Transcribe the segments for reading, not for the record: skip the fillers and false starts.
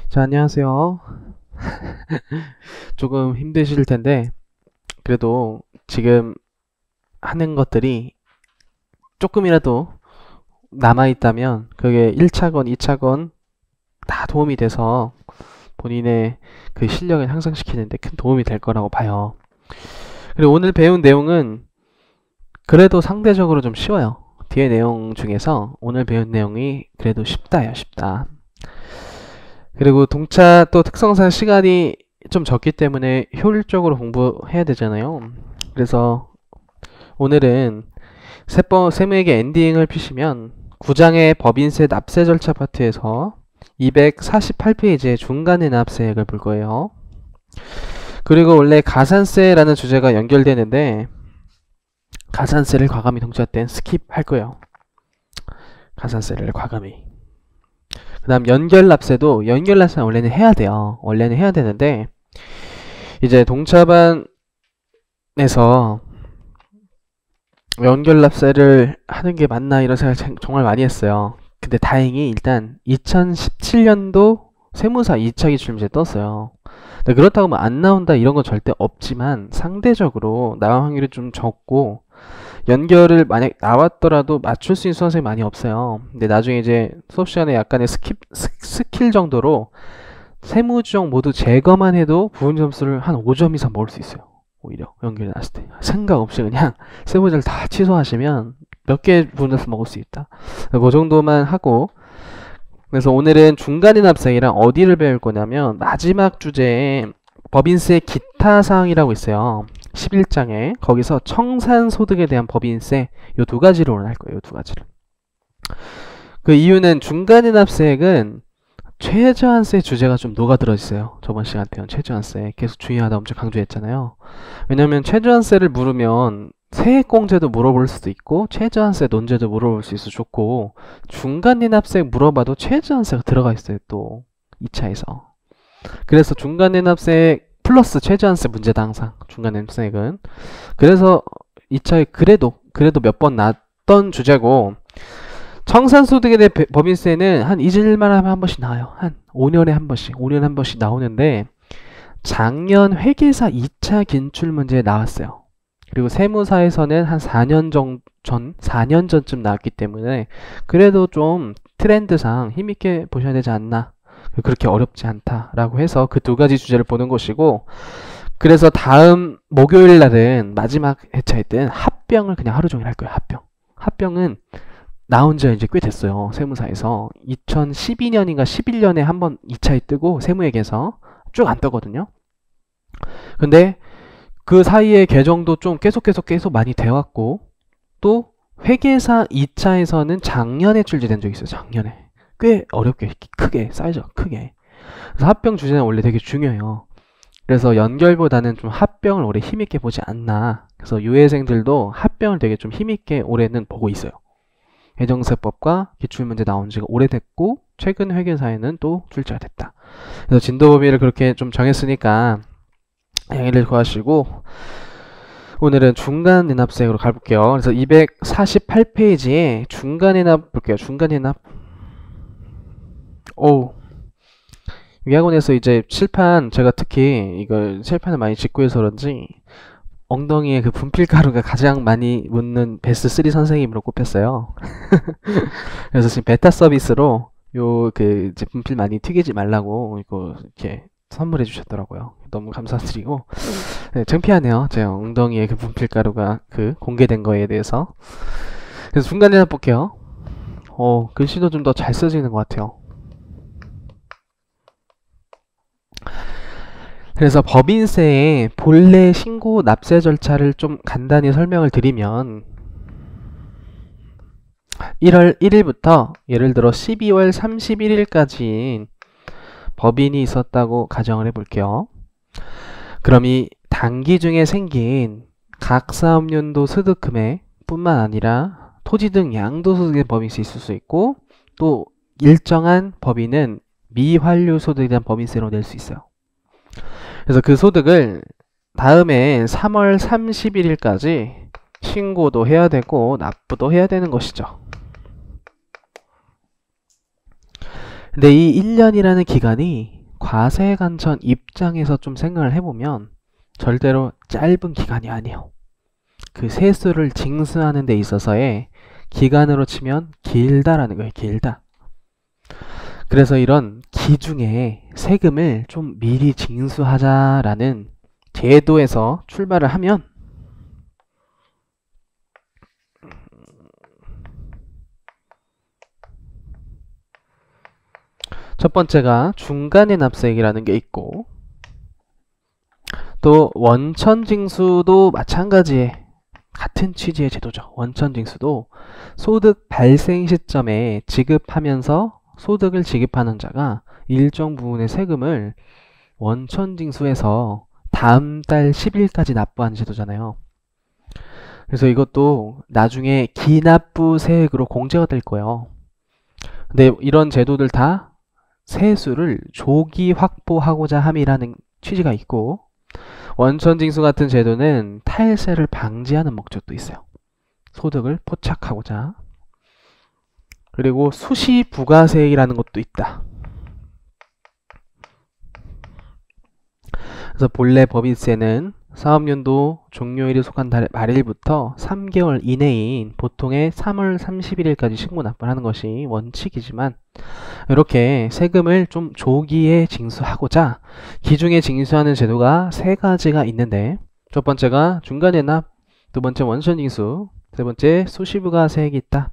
자, 안녕하세요. 조금 힘드실 텐데, 그래도 지금 하는 것들이 조금이라도 남아있다면, 그게 1차건, 2차건 다 도움이 돼서 본인의 그 실력을 향상시키는데 큰 도움이 될 거라고 봐요. 그리고 오늘 배운 내용은 그래도 상대적으로 좀 쉬워요. 뒤에 내용 중에서 오늘 배운 내용이 그래도 쉽다요, 쉽다. 그리고 동차 또 특성상 시간이 좀 적기 때문에 효율적으로 공부해야 되잖아요. 그래서 오늘은 세무에게 엔딩을 피시면 9장의 법인세 납세 절차 파트에서 248페이지의 중간의 납세액을 볼 거예요. 그리고 원래 가산세라는 주제가 연결되는데 가산세를 과감히 동차 땐 스킵할 거예요. 가산세를 과감히. 그 다음 연결납세는 원래는 해야 돼요. 원래는 해야 되는데 이제 동차반에서 연결납세를 하는 게 맞나 이런 생각 정말 많이 했어요. 근데 다행히 일단 2017년도 세무사 2차 기출문제 떴어요. 근데 그렇다고 뭐 안 나온다 이런 건 절대 없지만 상대적으로 나올 확률이 좀 적고 연결을 만약 나왔더라도 맞출 수 있는 수험생이 많이 없어요. 근데 나중에 이제 수업 시간에 약간의 스킬 정도로 세무주형 모두 제거만 해도 부분 점수를 한 5점 이상 먹을 수 있어요. 오히려 연결이 났을 때 생각 없이 그냥 세무제를 다 취소하시면 몇 개 부분 점수 먹을 수 있다. 그 정도만 하고, 그래서 오늘은 중간인 합생이랑 어디를 배울 거냐면 마지막 주제에 법인세 기타 사항이라고 있어요. 11장에 거기서 청산소득에 대한 법인세 요 두 가지를 오늘 할 거예요. 요 두 가지를. 그 이유는 중간인 합세액은 최저한세 주제가 좀 녹아들어 있어요. 저번 시간 배운 최저한세 계속 중요하다 엄청 강조했잖아요. 왜냐면 최저한세를 물으면 세액공제도 물어볼 수도 있고 최저한세 논제도 물어볼 수 있어 좋고 중간인합세 물어봐도 최저한세가 들어가 있어요. 또 2차에서. 그래서 중간인합세 플러스 최저한세 문제다 항상 중간인합세액은. 그래서 2차에 그래도 몇 번 났던 주제고, 청산소득에 대해 법인세는 한 잊을만 하면 한 번씩 나와요. 한 5년에 한 번씩 나오는데 작년 회계사 2차 긴출 문제에 나왔어요. 그리고 세무사에서는 한 4년 전쯤 나왔기 때문에 그래도 좀 트렌드상 힘있게 보셔야 되지 않나. 그렇게 어렵지 않다라고 해서 그 두 가지 주제를 보는 것이고, 그래서 다음 목요일 날은 마지막 회차일 때는 합병을 그냥 하루 종일 할 거예요. 합병은 나온 지 이제 꽤 됐어요. 세무사에서 2012년인가 11년에 한번 2차에 뜨고 세무액에서 쭉 안 뜨거든요. 근데 그 사이에 개정도 좀 계속 많이 되었고, 또 회계사 2차에서는 작년에 출제된 적이 있어요. 작년에 꽤 어렵게 크게 사이즈가 크게. 그래서 합병 주제는 원래 되게 중요해요. 그래서 연결보다는 좀 합병을 올해 힘있게 보지 않나. 그래서 유해생들도 합병을 되게 좀 힘있게 올해는 보고 있어요. 회정세법과 기출문제 나온 지가 오래됐고 최근 회계사에는 또 출제가 됐다. 그래서 진도 범위를 그렇게 좀 정했으니까 양해를 구하시고 오늘은 중간인합세액으로 가볼게요. 그래서 248페이지에 중간인합 볼게요. 중간인합. 오, 위학원에서 이제 칠판, 제가 특히 이걸 칠판을 많이 짓고 해서 그런지 엉덩이에 그 분필가루가 가장 많이 묻는 베스트 3 선생님으로 꼽혔어요. 그래서 지금 베타 서비스로 요 그 이제 분필 많이 튀기지 말라고 이거 이렇게 선물해 주셨더라고요. 너무 감사드리고, 네, 창피하네요. 제 엉덩이에 그 분필가루가 그 공개된 거에 대해서. 그래서 중간에 볼게요. 글씨도 좀 더 잘 써지는 것 같아요. 그래서 법인세의 본래 신고 납세 절차를 좀 간단히 설명을 드리면 1월 1일부터 예를 들어 12월 31일까지 법인이 있었다고 가정을 해볼게요. 그럼 이 단기 중에 생긴 각 사업연도 소득금액 뿐만 아니라 토지 등 양도소득의 법인세 있을 수 있고, 또 일정한 법인은 미환류 소득에 대한 법인세로 낼 수 있어요. 그래서 그 소득을 다음에 3월 31일까지 신고도 해야 되고 납부도 해야 되는 것이죠. 근데 이 1년이라는 기간이 과세관청 입장에서 좀 생각을 해보면 절대로 짧은 기간이 아니에요. 그 세수를 징수하는 데 있어서의 기간으로 치면 길다라는 거예요. 길다. 그래서 이런 기중에 세금을 좀 미리 징수하자라는 제도에서 출발을 하면 첫 번째가 중간에 납세액이라는 게 있고, 또 원천징수도 마찬가지의 같은 취지의 제도죠. 원천징수도 소득 발생 시점에 지급하면서 소득을 지급하는 자가 일정 부분의 세금을 원천징수해서 다음 달 10일까지 납부하는 제도잖아요. 그래서 이것도 나중에 기납부세액으로 공제가 될 거예요. 근데 이런 제도들 다 세수를 조기 확보하고자 함이라는 취지가 있고, 원천징수 같은 제도는 탈세를 방지하는 목적도 있어요. 소득을 포착하고자. 그리고 수시부가세액이라는 것도 있다. 그래서 본래 법인세는 사업연도 종료일이 속한 달의 말일부터 3개월 이내인 보통의 3월 31일까지 신고 납부를 하는 것이 원칙이지만, 이렇게 세금을 좀 조기에 징수하고자 기중에 징수하는 제도가 세 가지가 있는데, 첫 번째가 중간에 납, 두 번째 원천징수, 세 번째 수시부가세액이 있다.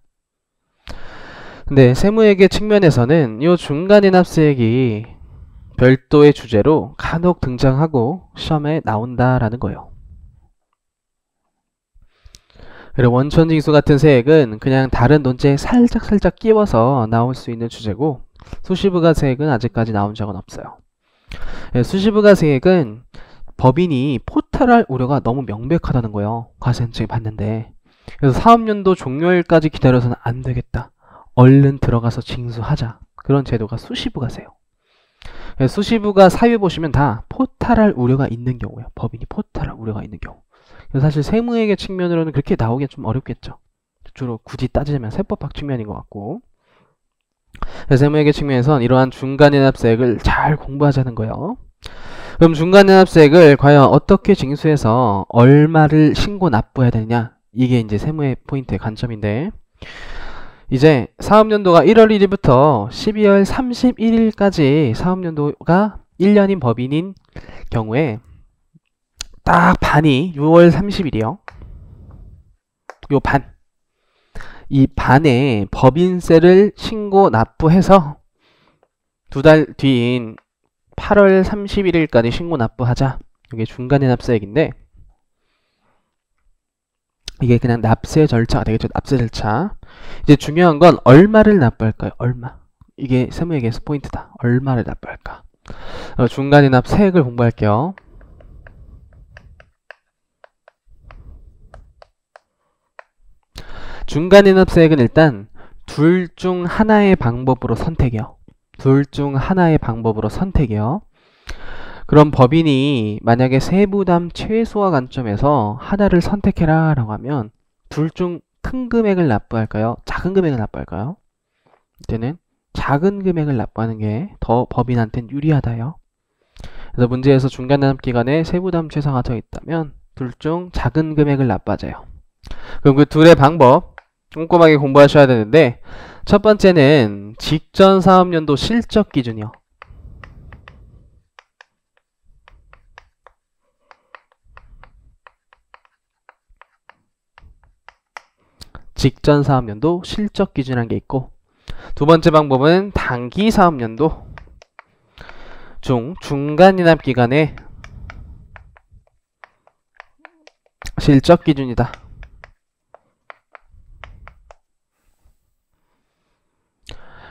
근데 세무회계 측면에서는 이 중간에 납세액이 별도의 주제로 간혹 등장하고 시험에 나온다라는 거예요. 그리고 원천징수 같은 세액은 그냥 다른 논제에 살짝 끼워서 나올 수 있는 주제고, 수시부가세액은 아직까지 나온 적은 없어요. 수시부가세액은 법인이 포탈할 우려가 너무 명백하다는 거예요. 과세현증이 봤는데. 그래서 사업연도 종료일까지 기다려서는 안 되겠다. 얼른 들어가서 징수하자. 그런 제도가 수시부가세예요. 수시부가 사유 보시면 다 포탈할 우려가 있는 경우예요. 법인이 포탈할 우려가 있는 경우. 그래서 사실 세무회계 측면으로는 그렇게 나오기 좀 어렵겠죠. 주로 굳이 따지자면 세법학 측면인 것 같고. 세무회계 측면에선 이러한 중간에 납세액을 잘 공부하자는 거예요. 그럼 중간에 납세액을 과연 어떻게 징수해서 얼마를 신고 납부해야 되느냐? 이게 이제 세무의 포인트의 관점인데, 이제 사업연도가 1월 1일부터 12월 31일까지 사업연도가 1년인 법인인 경우에 딱 반이 6월 30일이요. 요 반. 이 반에 법인세를 신고 납부해서 두 달 뒤인 8월 31일까지 신고 납부하자. 이게 중간에 납세액인데, 이게 그냥 납세 절차가 되겠죠. 납세 절차. 이제 중요한 건 얼마를 납부할까요? 얼마. 이게 세무회계에서 포인트다. 얼마를 납부할까? 중간에 납세액을 공부할게요. 중간에 납세액은 일단 둘 중 하나의 방법으로 선택이요. 둘 중 하나의 방법으로 선택이요. 그럼 법인이 만약에 세부담 최소화 관점에서 하나를 선택해라 라고 하면 둘 중 큰 금액을 납부할까요? 작은 금액을 납부할까요? 이때는 작은 금액을 납부하는 게 더 법인한테는 유리하다요. 그래서 문제에서 중간에 납기간에 세부담 최소화가 되어 있다면 둘 중 작은 금액을 납부하자요. 그럼 그 둘의 방법 꼼꼼하게 공부하셔야 되는데, 첫 번째는 직전 사업연도 실적 기준이요. 직전 사업연도 실적 기준이라는 게 있고, 두 번째 방법은 단기 사업연도 중간 인합 기간의 실적 기준이다.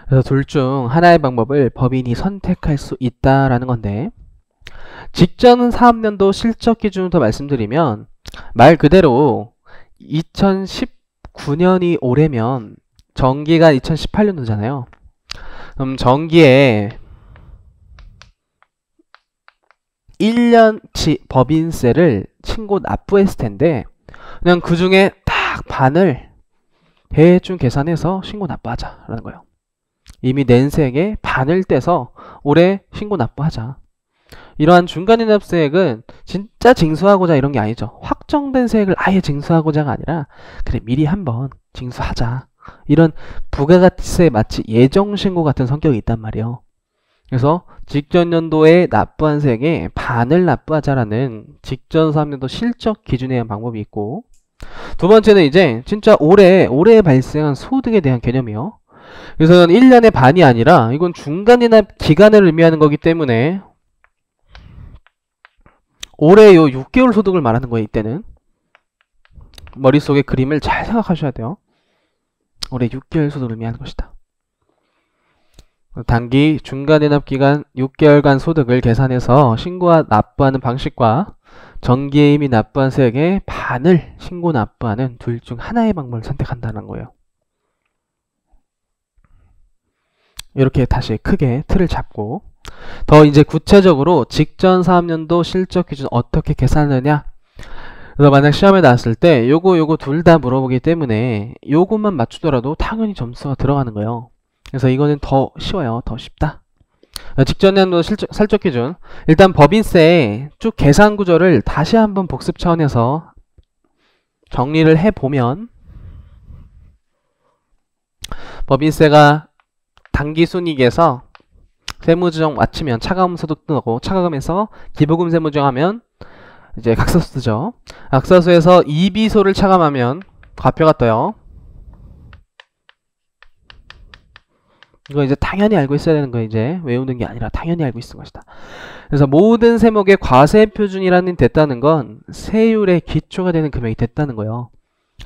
그래서 둘 중 하나의 방법을 법인이 선택할 수 있다라는 건데, 직전 사업연도 실적 기준부터 말씀드리면 말 그대로 2019년이 올해면 정기가 2018년도잖아요. 그럼 정기에 1년치 법인세를 신고 납부했을 텐데, 그냥 그 중에 딱 반을 대충 계산해서 신고 납부하자라는 거예요. 이미 낸 세액의 반을 떼서 올해 신고 납부하자. 이러한 중간인납세액은 진짜 징수하고자 이런 게 아니죠. 확정된 세액을 아예 징수하고자가 아니라 그래 미리 한번 징수하자. 이런 부가가치세 마치 예정신고 같은 성격이 있단 말이에요. 그래서 직전 연도에 납부한 세액의 반을 납부하자라는 직전 3년도 실적 기준에 대한 방법이 있고, 두 번째는 이제 진짜 올해 발생한 소득에 대한 개념이요. 그래서 1년의 반이 아니라 이건 중간인납 기간을 의미하는 거기 때문에 올해 요 6개월 소득을 말하는 거예요. 이때는 머릿속에 그림을 잘 생각하셔야 돼요. 올해 6개월 소득을 의미하는 것이다. 단기 중간인납 기간 6개월간 소득을 계산해서 신고와 납부하는 방식과 정기에 이미 납부한 세액의 반을 신고 납부하는 둘 중 하나의 방법을 선택한다는 거예요. 이렇게 다시 크게 틀을 잡고 더 이제 구체적으로 직전 3년도 실적 기준 어떻게 계산하느냐. 그래서 만약 시험에 나왔을 때 요거 둘 다 물어보기 때문에 요것만 맞추더라도 당연히 점수가 들어가는 거예요. 그래서 이거는 더 쉬워요. 더 쉽다. 직전 연도 실적 기준, 일단 법인세 쭉 계산 구조를 다시 한번 복습 차원에서 정리를 해보면, 법인세가 당기순이익에서 세무조정 마치면 차가금 소득 뜨고, 차가금에서 기부금 세무조정하면 이제 각서수 뜨죠. 각서수에서 이비소를 차감하면 과표가 떠요. 이거 이제 당연히 알고 있어야 되는 거예요. 이제 외우는 게 아니라 당연히 알고 있는 것이다. 그래서 모든 세목의 과세 표준이라는 됐다는 건 세율의 기초가 되는 금액이 됐다는 거예요.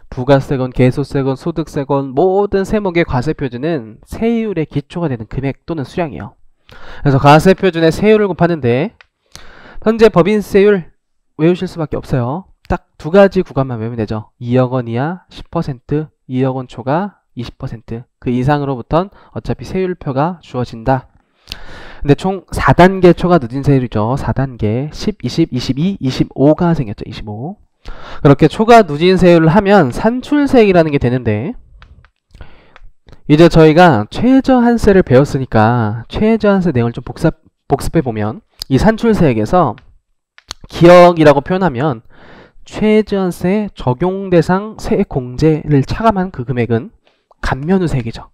부가세건 개소세건 소득세건 모든 세목의 과세 표준은 세율의 기초가 되는 금액 또는 수량이에요. 그래서 과세 표준의 세율을 곱하는데 현재 법인세율 외우실 수밖에 없어요. 딱 두 가지 구간만 외우면 되죠. 2억 원 이하 10%, 2억 원 초과 20%. 그 이상으로부터는 어차피 세율표가 주어진다. 근데 총 4단계 초과 누진 세율이죠. 4단계 10, 20, 22, 25가 생겼죠. 25. 그렇게 초과 누진 세율을 하면 산출세액이라는 게 되는데, 이제 저희가 최저한세를 배웠으니까 최저한세 내용을 좀 복습해보면 이 산출세액에서 기억이라고 표현하면 최저한세 적용 대상 세액 공제를 차감한 그 금액은 감면후 세액이죠.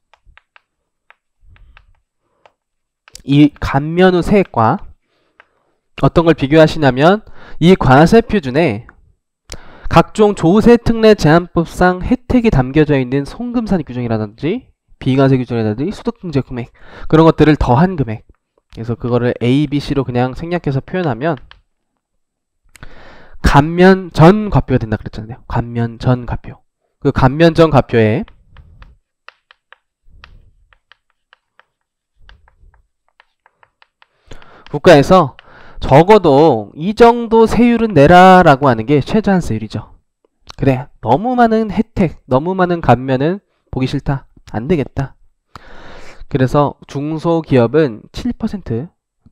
이 감면후 세액과 어떤 걸 비교하시냐면 이 과세 표준에 각종 조세 특례 제한법상 혜택이 담겨져 있는 송금산입 규정이라든지 비과세 규정이라든지 소득공제 금액, 그런 것들을 더한 금액. 그래서 그거를 A, B, C로 그냥 생략해서 표현하면 감면 전 과표가 된다 그랬잖아요. 감면 전 과표. 그 감면 전 과표에 국가에서 적어도 이 정도 세율은 내라 라고 하는 게 최저한세율이죠. 그래, 너무 많은 혜택, 너무 많은 감면은 보기 싫다, 안 되겠다. 그래서 중소기업은 7%,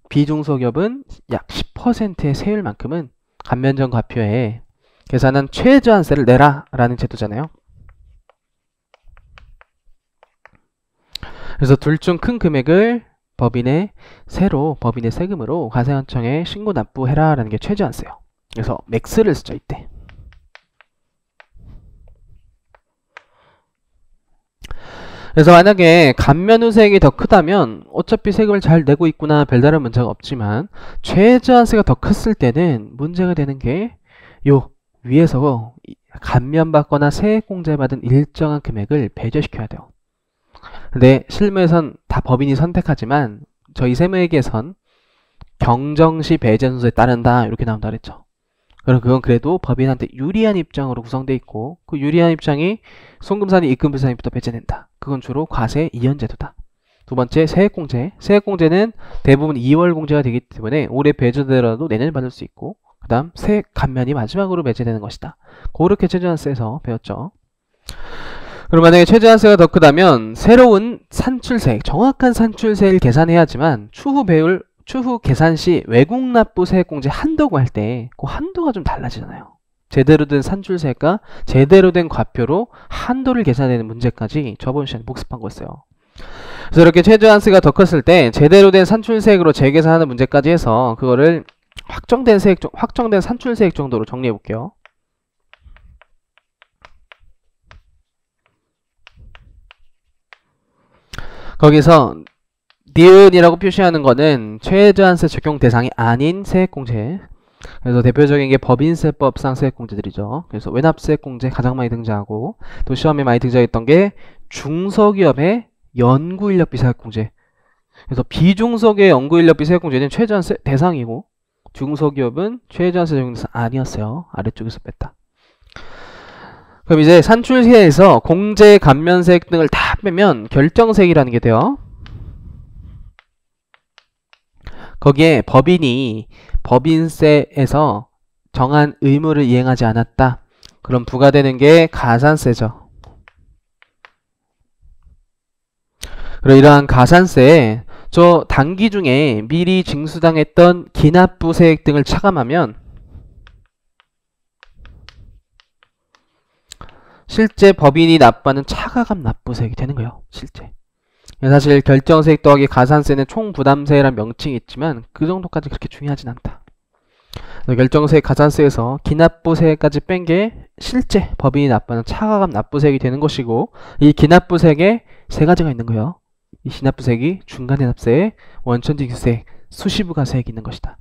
비중소기업은 약 10%의 세율만큼은 감면전 과표에 계산한 최저한세를 내라 라는 제도잖아요. 그래서 둘 중 큰 금액을 법인의 세금으로 과세원청에 신고 납부해라 라는 게 최저한세요. 그래서 맥스를 쓰죠. 이때. 그래서 만약에 감면후 세액이 더 크다면 어차피 세금을 잘 내고 있구나, 별다른 문제가 없지만 최저한세가 더 컸을 때는 문제가 되는 게 요 위에서 감면받거나 세액공제 받은 일정한 금액을 배제시켜야 돼요. 근데 실무에선 다 법인이 선택하지만 저희 세무회계에선 경정시 배제 순서에 따른다 이렇게 나온다 그랬죠. 그럼 그건 그래도 법인한테 유리한 입장으로 구성되어 있고, 그 유리한 입장이 송금산이 입금부산입부터 배제된다. 그건 주로 과세 이연제도다. 두 번째, 세액공제. 세액공제는 대부분 2월 공제가 되기 때문에 올해 배제되더라도 내년에 받을 수 있고, 그 다음 세액 감면이 마지막으로 배제되는 것이다. 그렇게 최저한세에서 배웠죠. 그럼 만약에 최저한세가 더 크다면 새로운 산출세액, 정확한 산출세를 계산해야지만 추후 계산 시 외국 납부 세액공제 한도 구할 때 그 한도가 좀 달라지잖아요. 제대로 된 산출세액과 제대로 된 과표로 한도를 계산하는 문제까지 저번 시간에 복습한 거였어요. 그래서 이렇게 최저한세가 더 컸을 때 제대로 된 산출세액으로 재계산하는 문제까지 해서 그거를 확정된 산출세액 정도로 정리해 볼게요. 거기서 니은이라고 표시하는 거는 최저한세 적용 대상이 아닌 세액공제. 그래서 대표적인 게 법인세법상 세액공제들이죠. 그래서 외납세액공제 가장 많이 등장하고, 또 시험에 많이 등장했던 게 중소기업의 연구인력비 세액공제. 그래서 비중소기업의 연구인력비 세액공제는 최저한세 대상이고, 중소기업은 최저한세 적용 대상 아니었어요. 아래쪽에서 뺐다. 그럼 이제 산출세에서 공제, 감면세액 등을 다 빼면 결정세액이라는 게 돼요. 거기에 법인이 법인세에서 정한 의무를 이행하지 않았다. 그럼 부과되는 게 가산세죠. 그리고 이러한 가산세에 저 단기 중에 미리 징수당했던 기납부세액 등을 차감하면 실제 법인이 납부하는 차가감 납부세액이 되는 거예요. 실제. 사실 결정세액 더하기 가산세는 총부담세라는 명칭이 있지만 그 정도까지 그렇게 중요하진 않다. 결정세액 가산세에서 기납부세액까지 뺀 게 실제 법인이 납부하는 차가감 납부세액이 되는 것이고, 이 기납부세액에 세 가지가 있는 거예요. 이 기납부세액이 중간해납세액, 원천징수세액, 수시부가세액이 있는 것이다.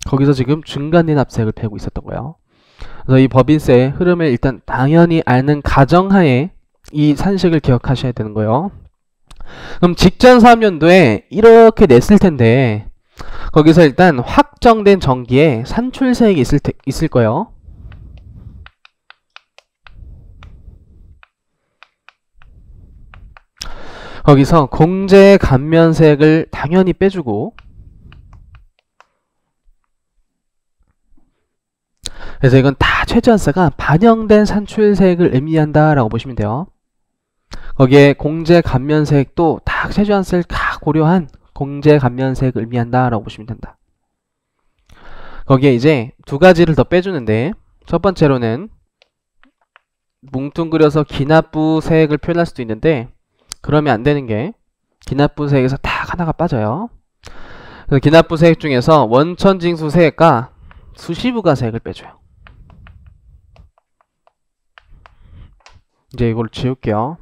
거기서 지금 중간해납세액을 배우고 있었던 거예요. 그래서 이 법인세의 흐름을 일단 당연히 아는 가정하에 이 산식을 기억하셔야 되는 거예요. 그럼 직전 사업연도에 이렇게 냈을 텐데 거기서 일단 확정된 정기에 산출세액이 있을 거예요. 거기서 공제 감면세액을 당연히 빼주고, 그래서 이건 다 최저한세가 반영된 산출세액을 의미한다 라고 보시면 돼요. 거기에 공제 감면세액도 다 최저한세를 다 고려한 공제 감면세액을 의미한다 라고 보시면 된다. 거기에 이제 두 가지를 더 빼주는데, 첫 번째로는 뭉뚱그려서 기납부세액을 표현할 수도 있는데, 그러면 안 되는 게 기납부세액에서 딱 하나가 빠져요. 그래서 기납부세액 중에서 원천징수세액과 수시부가세액을 빼줘요. 이제 이걸 지울게요.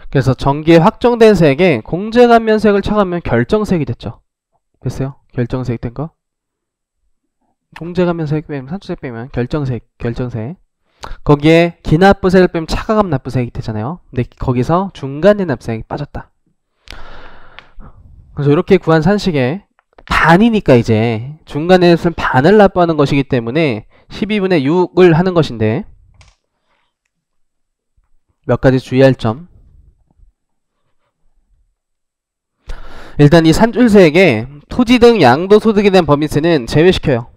그래서 정기에 확정된 세액에 공제감면세액을 차감하면 결정세액이 됐죠. 됐어요? 결정세액 된 거. 공제감면세액 빼면, 산출세액 빼면 결정세액. 거기에 기납부세액을 빼면 차가감 납부세액이 되잖아요. 근데 거기서 중간해납세액이 빠졌다. 그래서 이렇게 구한 산식에 반이니까 이제 중간해납세는 반을 납부하는 것이기 때문에 12분의 6을 하는 것인데, 몇 가지 주의할 점. 일단 이 산출세액에 토지 등 양도소득에 대한 법인세는 제외시켜요.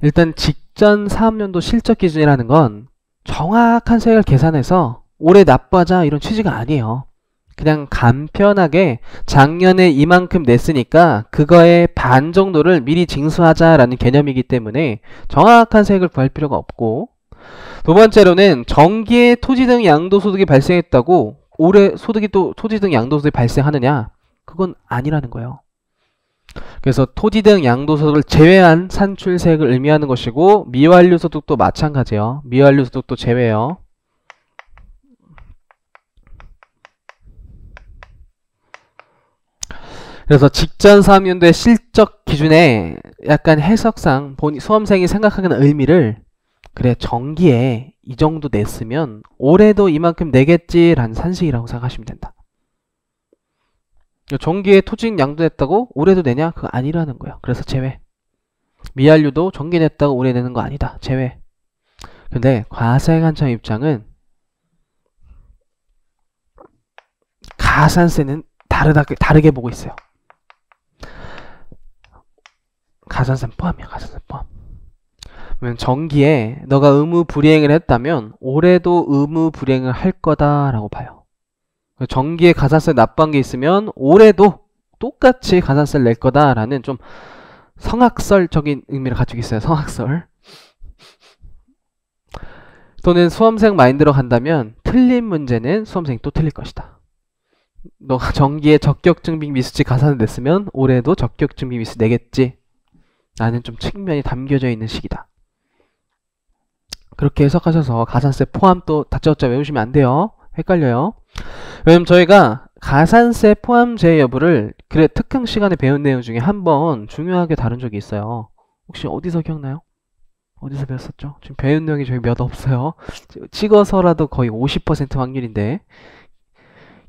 일단 직전 사업연도 실적 기준이라는 건 정확한 세액을 계산해서 올해 납부하자 이런 취지가 아니에요. 그냥 간편하게 작년에 이만큼 냈으니까 그거의 반 정도를 미리 징수하자라는 개념이기 때문에 정확한 세액을 구할 필요가 없고, 두 번째로는 정기에 토지 등 양도소득이 발생했다고 올해 소득이 또 토지 등 양도소득이 발생하느냐? 그건 아니라는 거예요. 그래서 토지 등 양도소득을 제외한 산출세액을 의미하는 것이고, 미완료소득도 마찬가지예요. 미완료소득도 제외예요. 그래서 직전 사업연도의 실적 기준에 약간 해석상 수험생이 생각하는 의미를, 그래 정기에 이 정도 냈으면 올해도 이만큼 내겠지라는 산식이라고 생각하시면 된다. 정기에 토지 양도 냈다고 올해도 내냐? 그거 아니라는 거야. 그래서 제외. 미완료도 정기 냈다고 올해 내는 거 아니다. 제외. 근데 과세관청 입장은 가산세는 다르게 보고 있어요. 가산세는 포함이야. 가산세 포함. 그러면 정기에 너가 의무 불이행을 했다면 올해도 의무 불이행을 할 거다라고 봐요. 정기에 가산세 납부한 게 있으면 올해도 똑같이 가산세를 낼 거다라는 좀 성악설적인 의미를 가지고 있어요. 성악설. 또는 수험생 마인드로 간다면 틀린 문제는 수험생이 또 틀릴 것이다. 너가 정기에 적격증빙 미수치 가산을 냈으면 올해도 적격증빙 미수 내겠지. 라는 좀 측면이 담겨져 있는 식이다. 그렇게 해석하셔서 가산세 포함 또 다짜고짜 외우시면 안 돼요. 헷갈려요. 왜냐면 저희가 가산세 포함제 여부를 그래 특강 시간에 배운 내용 중에 한번 중요하게 다룬 적이 있어요. 혹시 어디서 기억나요? 어디서 배웠었죠? 지금 배운 내용이 저희 몇 없어요. 찍어서라도 거의 50% 확률인데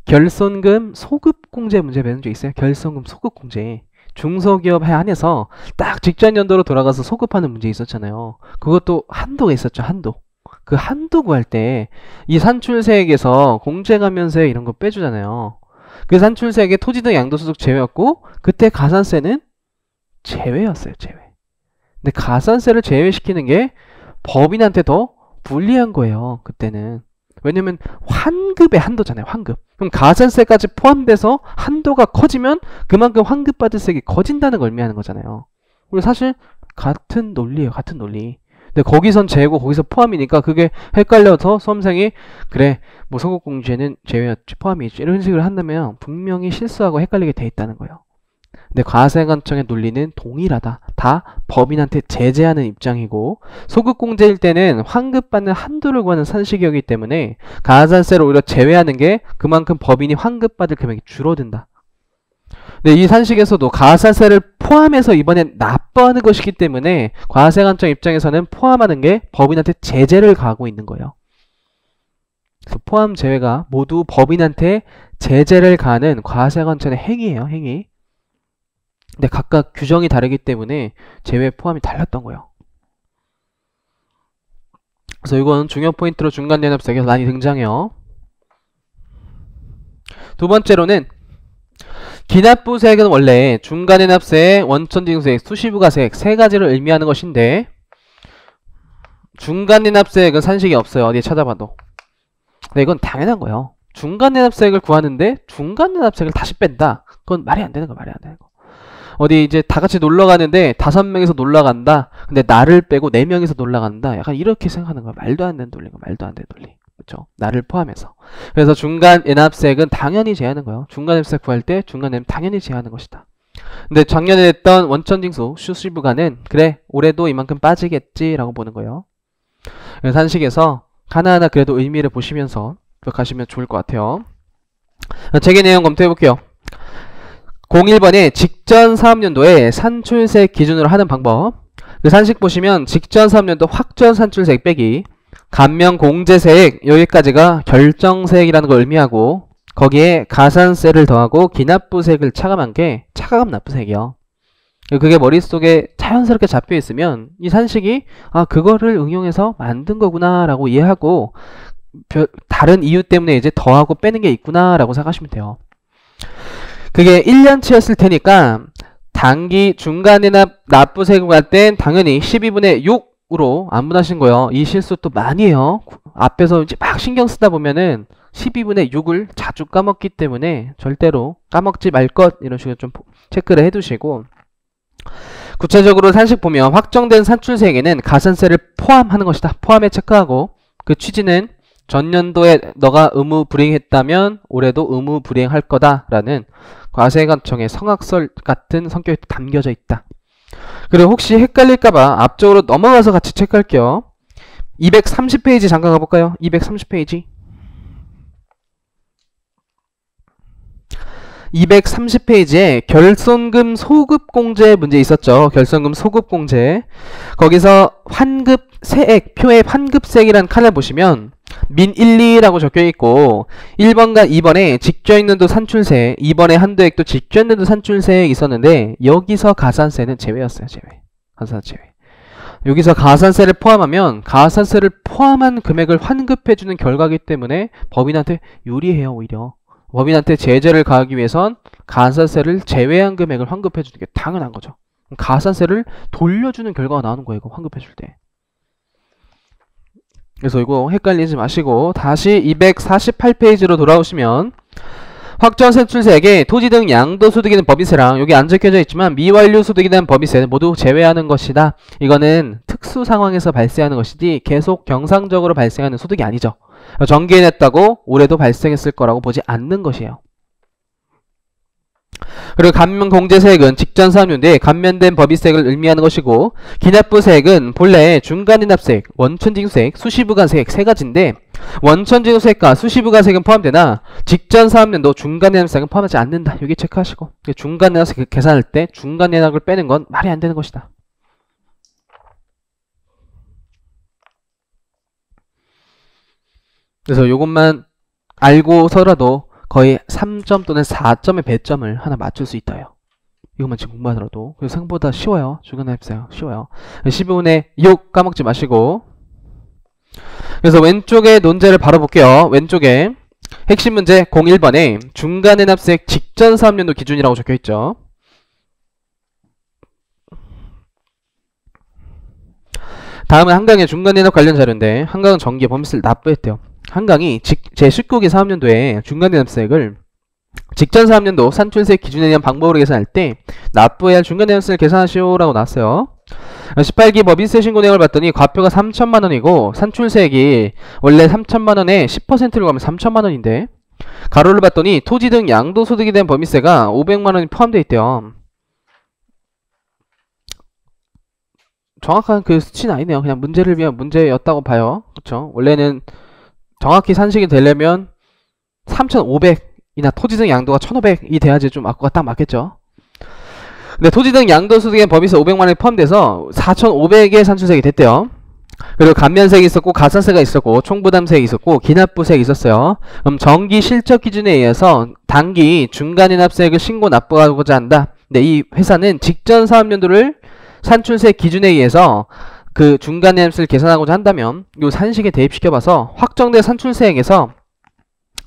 결손금 소급공제 문제 배운 적 있어요? 결손금 소급공제. 중소기업 안에서 딱 직전 연도로 돌아가서 소급하는 문제 있었잖아요. 그것도 한도가 있었죠. 한도. 그 한도 구할 때 이 산출세액에서 공제가면세 이런 거 빼주잖아요. 그 산출세액에 토지 등 양도소득 제외였고 그때 가산세는 제외였어요. 제외. 근데 가산세를 제외시키는 게 법인한테 더 불리한 거예요. 그때는. 왜냐면 환급의 한도잖아요. 환급. 그럼 가산세까지 포함돼서 한도가 커지면 그만큼 환급받을 세액이 커진다는 걸 의미하는 거잖아요. 그리고 사실 같은 논리예요. 같은 논리. 근데 거기선 제외고 거기서 포함이니까 그게 헷갈려서 수험생이 그래 뭐 소급공제는 제외였지 포함이지 이런 식으로 한다면 분명히 실수하고 헷갈리게 돼 있다는 거예요. 근데 과세관청의 논리는 동일하다. 다 법인한테 제재하는 입장이고 소급공제일 때는 환급받는 한도를 구하는 산식이기 때문에 가산세를 오히려 제외하는 게 그만큼 법인이 환급받을 금액이 줄어든다. 근데 이 산식에서도 가산세를 포함해서 이번엔 납부하는 것이기 때문에 과세관청 입장에서는 포함하는 게 법인한테 제재를 가하고 있는 거예요. 그래서 포함 제외가 모두 법인한테 제재를 가하는 과세관청의 행위예요. 행위. 근데 각각 규정이 다르기 때문에 제외 포함이 달랐던 거예요. 그래서 이건 중요 포인트로 중간연합세액에서 많이 등장해요. 두 번째로는 기납부세액은 원래 중간연합세, 원천징수세액, 수시부가세액 세 가지를 의미하는 것인데 중간연합세액은 산식이 없어요. 어디에 찾아봐도. 근데 이건 당연한 거예요. 중간연합세액을 구하는데 중간연합세액을 다시 뺀다. 그건 말이 안 되는 거 말이 안 되는 거. 어디 이제 다 같이 놀러 가는데 5명이서 놀러 간다. 근데 나를 빼고 4명이서 놀러 간다. 약간 이렇게 생각하는 거야. 말도 안 되는 논리가 말도 안 되는 논리. 그렇죠? 나를 포함해서. 그래서 중간연합세액은 당연히 제하는 거예요. 중간연합세액 구할 때 중간연합 당연히 제하는 것이다. 근데 작년에 했던 원천징수 수시부가는 그래 올해도 이만큼 빠지겠지라고 보는 거예요. 그래서 산식에서 하나하나 그래도 의미를 보시면서 기억하시면 좋을 것 같아요. 책의 내용 검토해 볼게요. 01번에 직전 사업연도에 산출세액 기준으로 하는 방법. 그 산식 보시면 직전 사업연도 확전 산출세액 빼기 감면 공제세액 여기까지가 결정세액이라는 걸 의미하고 거기에 가산세를 더하고 기납부세액을 차감한 게 차감 납부세액이요. 그게 머릿속에 자연스럽게 잡혀 있으면 이 산식이 아 그거를 응용해서 만든 거구나 라고 이해하고 다른 이유 때문에 이제 더하고 빼는 게 있구나 라고 생각하시면 돼요. 그게 1년치였을 테니까 단기 중간연합 납부세금 갈 땐 당연히 12분의 6으로 안분하신 거예요. 이 실수 또 많이 해요. 앞에서 이제 막 신경 쓰다 보면은 12분의 6을 자주 까먹기 때문에 절대로 까먹지 말 것 이런 식으로 좀 체크를 해두시고 구체적으로 산식 보면 확정된 산출세액에는 가산세를 포함하는 것이다. 포함에 체크하고 그 취지는 전년도에 너가 의무 불이행했다면 올해도 의무 불이행할 거다라는 과세관청의 성악설 같은 성격이 담겨져 있다. 그리고 혹시 헷갈릴까봐 앞쪽으로 넘어가서 같이 체크할게요. 230페이지 잠깐 가볼까요? 230페이지. 230페이지에 결손금 소급공제 문제 있었죠. 결손금 소급공제. 거기서 환급세액, 표에 환급세액이라는 칸을 보시면 민 1, 2라고 적혀있고 1번과 2번에 직전연도 산출세, 2번에 한도액도 직전연도 산출세액 있었는데 여기서 가산세는 제외였어요. 제외. 가산세 제외. 여기서 가산세를 포함하면 가산세를 포함한 금액을 환급해주는 결과이기 때문에 법인한테 유리해요. 오히려. 법인한테 제재를 가하기 위해선 가산세를 제외한 금액을 환급해주는 게 당연한 거죠. 가산세를 돌려주는 결과가 나오는 거예요. 이거 환급해줄 때. 그래서 이거 헷갈리지 마시고 다시 248페이지로 돌아오시면 확정 산출세액에 토지 등 양도소득에 대한 법인세랑 여기 안 적혀져 있지만 미완료 소득에 대한 법인세는 모두 제외하는 것이다. 이거는 특수 상황에서 발생하는 것이지 계속 경상적으로 발생하는 소득이 아니죠. 정기해냈다고 올해도 발생했을 거라고 보지 않는 것이에요. 그리고 감면공제세액은 직전 사업연도에 감면된 법인세액을 의미하는 것이고, 기납부세액은 본래 중간인납세액, 원천징수세액, 수시부가세액 세 가지인데 원천징수세액과 수시부가세액은 포함되나 직전 사업연도 중간인납세액은 포함하지 않는다. 여기 체크하시고, 중간인납세액 계산할 때 중간인납을 빼는 건 말이 안 되는 것이다. 그래서 이것만 알고서라도 거의 3점 또는 4점의 배점을 하나 맞출 수 있다요. 이것만 지금 공부하더라도. 그래서 생각보다 쉬워요. 중간인납세요. 쉬워요. 12분의 6 까먹지 마시고. 그래서 왼쪽에 논제를 바로 볼게요. 왼쪽에 핵심 문제 01번에 중간인납세액 직전 사업연도 기준이라고 적혀있죠. 다음은 한강의 중간인납 관련 자료인데, 한강은 정기에 법인세를 납부했대요. 한강이 제19기 사업연도에 중간인납세액을 직전 사업연도 산출세액 기준에 대한 방법으로 계산할 때 납부해야 할 중간인납세를 계산하시오라고 나왔어요. 18기 법인세 신고 내역을 봤더니 과표가 3천만원이고 산출세액이 원래 3천만원에 10%를 가면 3천만원인데, 가로를 봤더니 토지 등 양도소득에 대한 법인세가 500만원이 포함되어 있대요. 정확한 그 수치는 아니네요. 그냥 문제를 위한 문제였다고 봐요. 그쵸? 원래는 정확히 산식이 되려면 3,500이나 토지 등 양도가 1,500이 돼야지 좀 악구가 딱 맞겠죠. 근데 토지 등 양도소득에 법인세 500만원이 포함돼서 4,500의 산출세액이 됐대요. 그리고 감면세액이 있었고, 가산세가 있었고, 총부담세액이 있었고, 기납부세액이 있었어요. 그럼 정기 실적 기준에 의해서 단기 중간인납세액을 신고 납부하고자 한다. 근데 이 회사는 직전 사업연도를 산출세 기준에 의해서 그 중간인납세를 계산하고자 한다면 이 산식에 대입시켜봐서 확정된 산출세액에서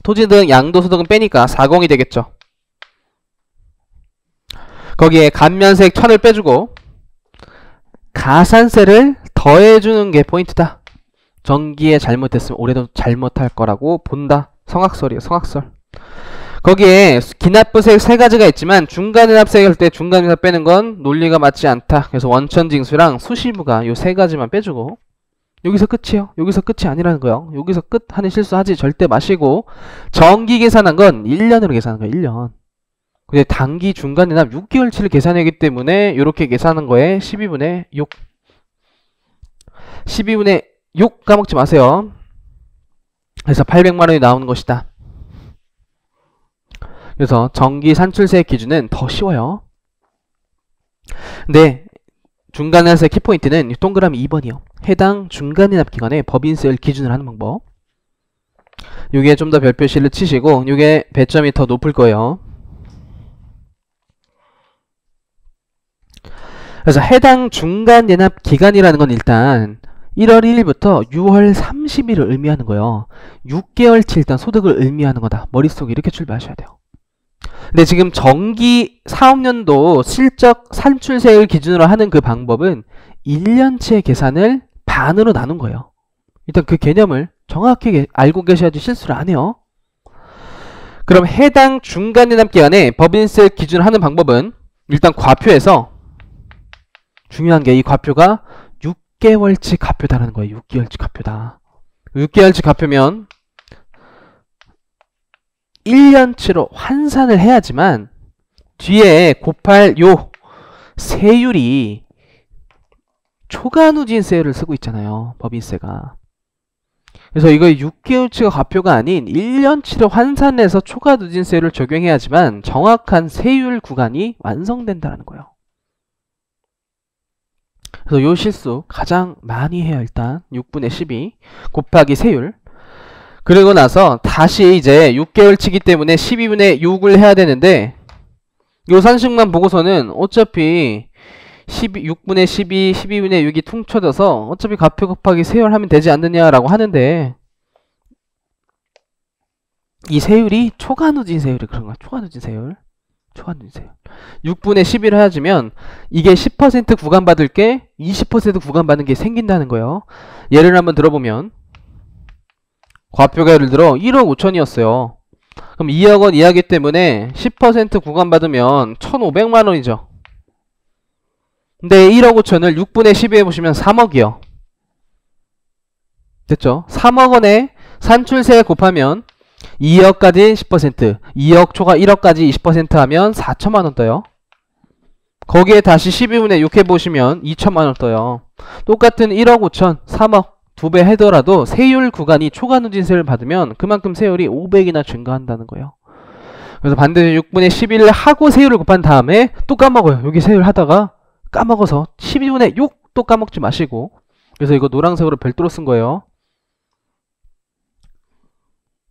토지 등 양도소득은 빼니까 40이 되겠죠. 거기에 감면세액 1000을 빼주고 가산세를 더해주는 게 포인트다. 정기에 잘못됐으면 올해도 잘못할 거라고 본다. 성악설이에요. 성악설. 거기에 기납부세액 세 가지가 있지만 중간인납세액 할 때 중간인납 빼는 건 논리가 맞지 않다. 그래서 원천징수랑 수시부가 요 세 가지만 빼주고, 여기서 끝이에요. 여기서 끝이 아니라는 거예요. 여기서 끝 하는 실수하지 절대 마시고, 정기 계산한 건 1년으로 계산한 거예요. 1년. 근데 단기 중간인납 6개월치를 계산하기 때문에 이렇게 계산한 거에 12분의 6. 12분의 6 까먹지 마세요. 그래서 800만원이 나오는 것이다. 그래서 정기 산출세액 기준은 더 쉬워요. 근데 중간인납세 키포인트는 동그라미 2번이요. 해당 중간인납 기간에 법인세를 기준으로 하는 방법. 요게 좀 더 별표시를 치시고, 요게 배점이 더 높을 거예요. 그래서 해당 중간인납 기간이라는 건 일단 1월 1일부터 6월 30일을 의미하는 거예요. 6개월치 일단 소득을 의미하는 거다. 머릿속에 이렇게 출발하셔야 돼요. 근데 지금 정기 사업연도 실적 산출세액을 기준으로 하는 그 방법은 1년치의 계산을 반으로 나눈 거예요. 일단 그 개념을 정확히 알고 계셔야지 실수를 안 해요. 그럼 해당 중간인납 기간에 법인세 기준을 하는 방법은 일단 과표에서, 중요한 게 이 과표가 6개월치 과표다라는 거예요. 6개월치 과표다. 6개월치 과표면 1년치로 환산을 해야지만 뒤에 곱할 요 세율이 초과누진세율을 쓰고 있잖아요. 법인세가. 그래서 이거 6개월치가 과표가 아닌 1년치로 환산해서 초과누진세율을 적용해야지만 정확한 세율 구간이 완성된다는 거예요. 그래서 요 실수 가장 많이 해요. 일단 6분의 12 곱하기 세율. 그리고 나서 다시 이제 6개월치기 때문에 12분의 6을 해야 되는데, 요 산식만 보고서는 어차피 6분의 12, 12분의 6이 퉁쳐져서 어차피 과표 곱하기 세율 하면 되지 않느냐라고 하는데, 이 세율이 초과누진 세율이 그런 거야. 초과누진 세율. 초과누진 세율. 6분의 11을 해야지면 이게 10% 구간받을 게 20% 구간받는 게 생긴다는 거예요. 예를 한번 들어보면, 과표가 예를 들어 1억 5천이었어요. 그럼 2억 원 이하기 때문에 10% 구간받으면 1,500만 원이죠. 근데 1억 5천을 6분의 12 해보시면 3억이요. 됐죠? 3억 원에 산출세 곱하면 2억까지 10%, 2억 초과 1억까지 20% 하면 4천만 원 떠요. 거기에 다시 12분의 6 해보시면 2천만 원 떠요. 똑같은 1억 5천, 3억 2배 하더라도 세율 구간이 초과 누진세를 받으면 그만큼 세율이 500이나 증가한다는 거예요. 그래서 반드시 6분의 11을 하고 세율을 곱한 다음에 또 까먹어요. 여기 세율 하다가 까먹어서 12분의 6 또 까먹지 마시고. 그래서 이거 노란색으로 별도로 쓴 거예요.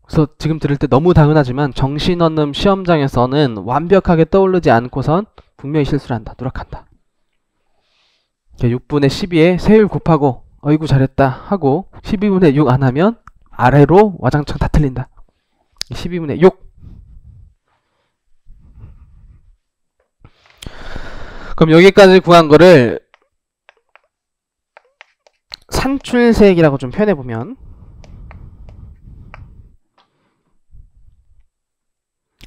그래서 지금 들을 때 너무 당연하지만 정신없는 시험장에서는 완벽하게 떠오르지 않고선 분명히 실수를 한다. 누락한다. 6분의 12에 세율 곱하고 어이구 잘했다 하고 12분의 6 안 하면 아래로 와장창 다 틀린다. 12분의 6. 그럼 여기까지 구한 거를 산출세액이라고 좀 표현해보면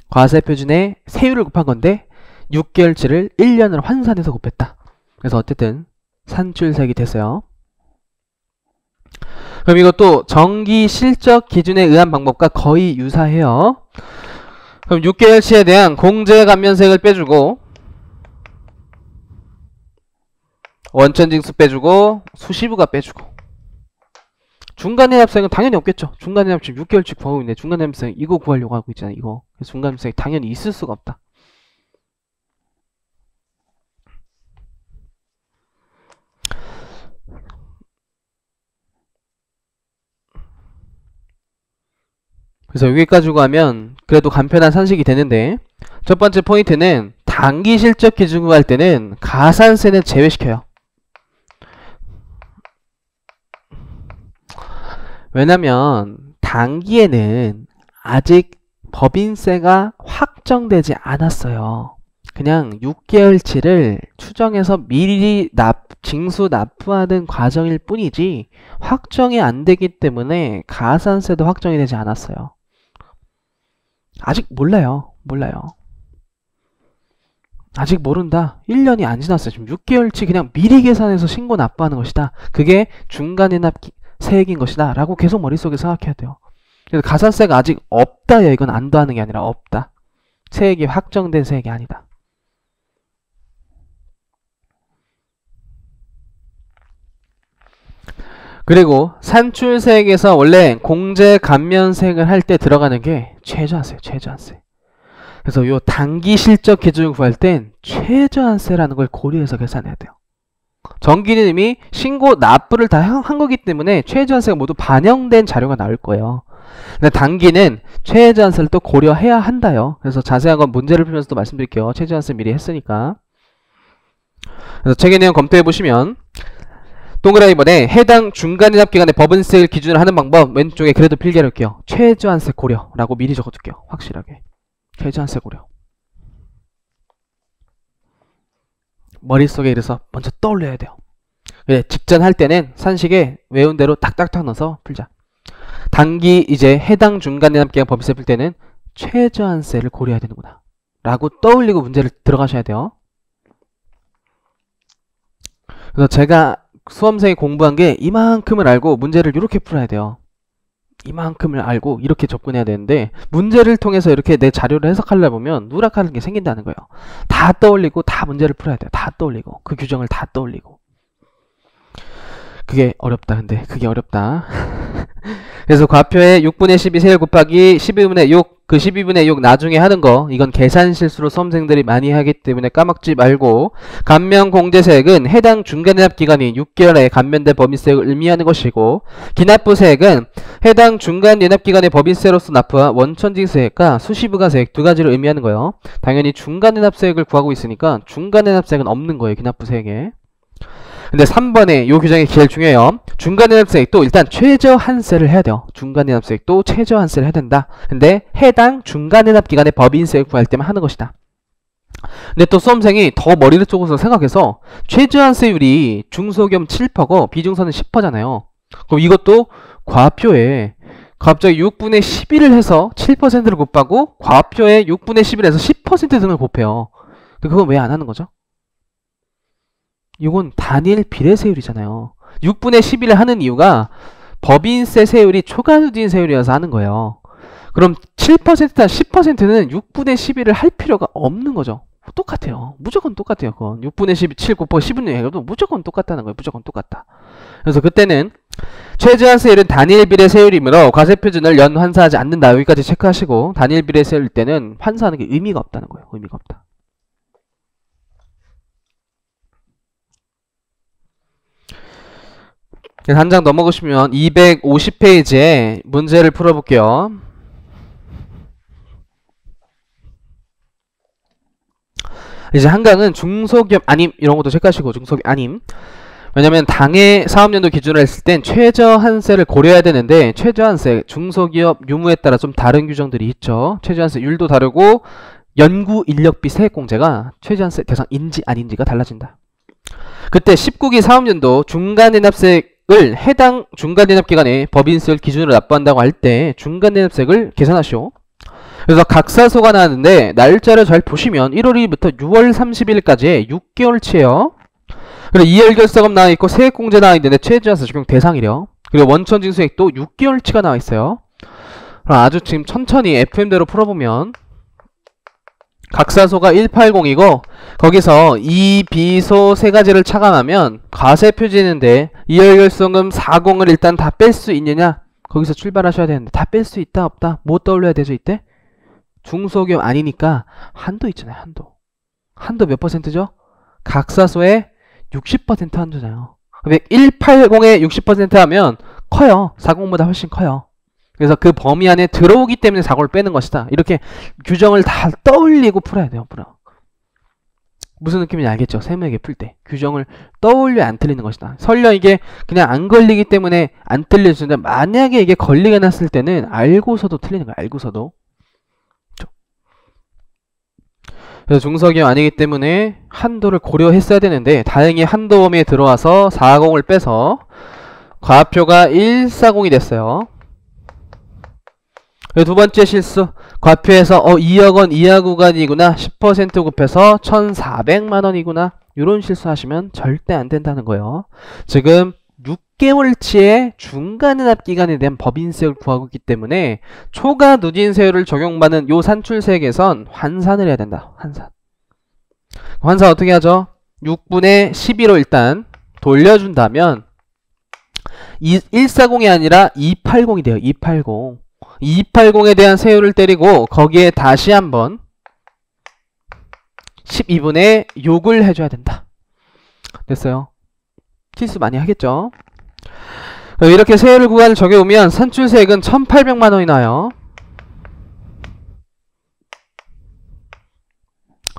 과세표준에 세율을 곱한 건데 6개월치를 1년을 환산해서 곱했다. 그래서 어쨌든 산출세액이 됐어요. 그럼 이것도 정기 실적 기준에 의한 방법과 거의 유사해요. 그럼 6개월치에 대한 공제 감면세액을 빼주고 원천징수 빼주고 수시부가 빼주고 중간해납세액은 당연히 없겠죠. 중간해납 지금 6개월치 구하고 있는데 중간해납세액 이거 구하려고 하고 있잖아요. 이거 중간해납세액 당연히 있을 수가 없다. 그래서 여기까지 가면 그래도 간편한 산식이 되는데 첫 번째 포인트는 단기 실적 기준 구할 때는 가산세는 제외시켜요. 왜냐면 단기에는 아직 법인세가 확정되지 않았어요. 그냥 6개월치를 추정해서 미리 징수 납부하는 과정일 뿐이지 확정이 안 되기 때문에 가산세도 확정이 되지 않았어요. 아직 몰라요. 아직 모른다. 1년이 안 지났어요. 지금 6개월치 그냥 미리 계산해서 신고 납부하는 것이다. 그게 중간해납 세액인 것이다 라고 계속 머릿속에 생각해야 돼요. 그래서 가산세가 아직 없다야. 이건 안도하는 게 아니라 없다. 세액이 확정된 세액이 아니다. 그리고 산출세액에서 원래 공제 감면세액을 할 때 들어가는 게 최저한세예요. 최저한세. 그래서 요 단기 실적 기준을 구할 땐 최저한세라는 걸 고려해서 계산해야 돼요. 정기는 이미 신고 납부를 다 한 거기 때문에 최저한세가 모두 반영된 자료가 나올 거예요. 근데 단기는 최저한세를 또 고려해야 한다요. 그래서 자세한 건 문제를 풀면서 또 말씀드릴게요. 최저한세 미리 했으니까. 그래서 책의 내용 검토해 보시면 동그라미 번에 해당 중간해납기간의 법인세를 기준으로 하는 방법 왼쪽에 그래도 필기해 놓을게요. 최저한세 고려라고 미리 적어둘게요. 확실하게. 최저한세 고려. 머릿속에 이래서 먼저 떠올려야 돼요. 그래, 직전 할 때는 산식에 외운 대로 딱딱딱 넣어서 풀자. 단기 이제 해당 중간해납기간 법인세 풀 때는 최저한세를 고려해야 되는구나 라고 떠올리고 문제를 들어가셔야 돼요. 그래서 제가 수험생이 공부한 게 이만큼을 알고 문제를 이렇게 풀어야 돼요. 이만큼을 알고 이렇게 접근해야 되는데 문제를 통해서 이렇게 내 자료를 해석하려다 보면 누락하는 게 생긴다는 거예요. 다 떠올리고 다 문제를 풀어야 돼요. 다 떠올리고 그 규정을 다 떠올리고. 그게 어렵다. 근데 그게 어렵다. 그래서 과표에 6분의 12 세율 곱하기 12분의 6 그 12분의 6 나중에 하는 거 이건 계산 실수로 수험생들이 많이 하기 때문에 까먹지 말고 감면 공제세액은 해당 중간해납 기간이 6개월에 감면된 법인세액을 의미하는 것이고 기납부세액은 해당 중간해납 기간의 법인세로서 납부한 원천징수세액과 수시부가세액 두 가지를 의미하는 거예요. 당연히 중간해납세액을 구하고 있으니까 중간해납세액은 없는 거예요. 기납부세액에. 근데 3번에 요 규정이 제일 중요해요. 중간해납세액도 일단 최저한세를 해야 돼요. 중간해납세액도 최저한세를 해야 된다. 근데 해당 중간해납기간의 법인세액 구할 때만 하는 것이다. 근데 또 수험생이 더 머리를 쪼개서 생각해서 최저한세율이 중소기업 7%고 비중소는 10%잖아요. 그럼 이것도 과표에 갑자기 6분의 11을 해서 7%를 곱하고 과표에 6분의 11을 해서 10% 등을 곱해요. 그건 왜 안 하는 거죠? 이건 단일 비례세율이잖아요. 6분의 11을 하는 이유가 법인세 세율이 초과누진 세율이어서 하는 거예요. 그럼 7%나 10%는 6분의 11을 할 필요가 없는 거죠. 똑같아요. 무조건 똑같아요. 그건 6분의 17 곱하기 10분의 해도 무조건 똑같다는 거예요. 무조건 똑같다. 그래서 그때는 최저한세율은 단일 비례세율이므로 과세표준을 연 환산하지 않는다. 여기까지 체크하시고, 단일 비례세율일 때는 환산하는 게 의미가 없다는 거예요. 의미가 없다. 한 장 넘어가시면 250페이지에 문제를 풀어볼게요. 이제 한강은 중소기업 아님 이런 것도 체크하시고, 중소기업 아님. 왜냐면 당해 사업연도 기준으로 했을 땐 최저한세를 고려해야 되는데, 최저한세 중소기업 유무에 따라 좀 다른 규정들이 있죠. 최저한세 율도 다르고 연구 인력비 세액공제가 최저한세 대상인지 아닌지가 달라진다. 그때 19기 사업연도 중간대납세액을 해당 중간대납기관에 법인세율 기준으로 납부한다고 할 때 중간대납세액을 계산하시오. 그래서 각사소가 나왔는데 날짜를 잘 보시면 1월 2일부터 6월 30일까지 6개월치예요. 그리고 이월결사금 나와있고 세액공제 나와있는데 최저한세 적용 대상이래요. 그리고 원천징수액도 6개월치가 나와있어요. 그럼 아주 지금 천천히 FM대로 풀어보면 각사소가 180이고 거기서 이, 비소 세 가지를 차감하면 과세표준인데 이월결손금 40을 일단 다 뺄 수 있느냐? 거기서 출발하셔야 되는데 다 뺄 수 있다 없다? 뭐 떠올려야 되죠 이때? 중소기업 아니니까 한도 있잖아요. 한도 몇 퍼센트죠? 각사소의 60% 한도잖아요. 180에 60% 하면 커요. 40보다 훨씬 커요. 그래서 그 범위 안에 들어오기 때문에 40을 빼는 것이다. 이렇게 규정을 다 떠올리고 풀어야 돼요. 무슨 느낌인지 알겠죠? 세무에게 풀 때 규정을 떠올려 안 틀리는 것이다. 설령 이게 그냥 안 걸리기 때문에 안 틀릴 수 있는데, 만약에 이게 걸리게 났을 때는 알고서도 틀리는 거야. 알고서도. 그래서 중소기업 아니기 때문에 한도를 고려했어야 되는데, 다행히 한도 범위에 들어와서 40을 빼서 과표가 140이 됐어요. 두 번째 실수, 과표에서 2억원 이하 구간이구나, 10% 곱해서 1,400만원이구나, 이런 실수하시면 절대 안 된다는 거예요. 지금 6개월치의 중간납 기간에 대한 법인세율 구하고 있기 때문에 초과 누진세율을 적용받는 요 산출세액에선 환산을 해야 된다. 환산 어떻게 하죠? 6분의 11로 일단 돌려준다면 140이 아니라 280이 돼요. 280에 대한 세율을 때리고 거기에 다시 한번 12분의 6을 해줘야 된다. 됐어요. 실수 많이 하겠죠? 이렇게 세율 구간을 적용하면 산출세액은 1,800만원이 나요.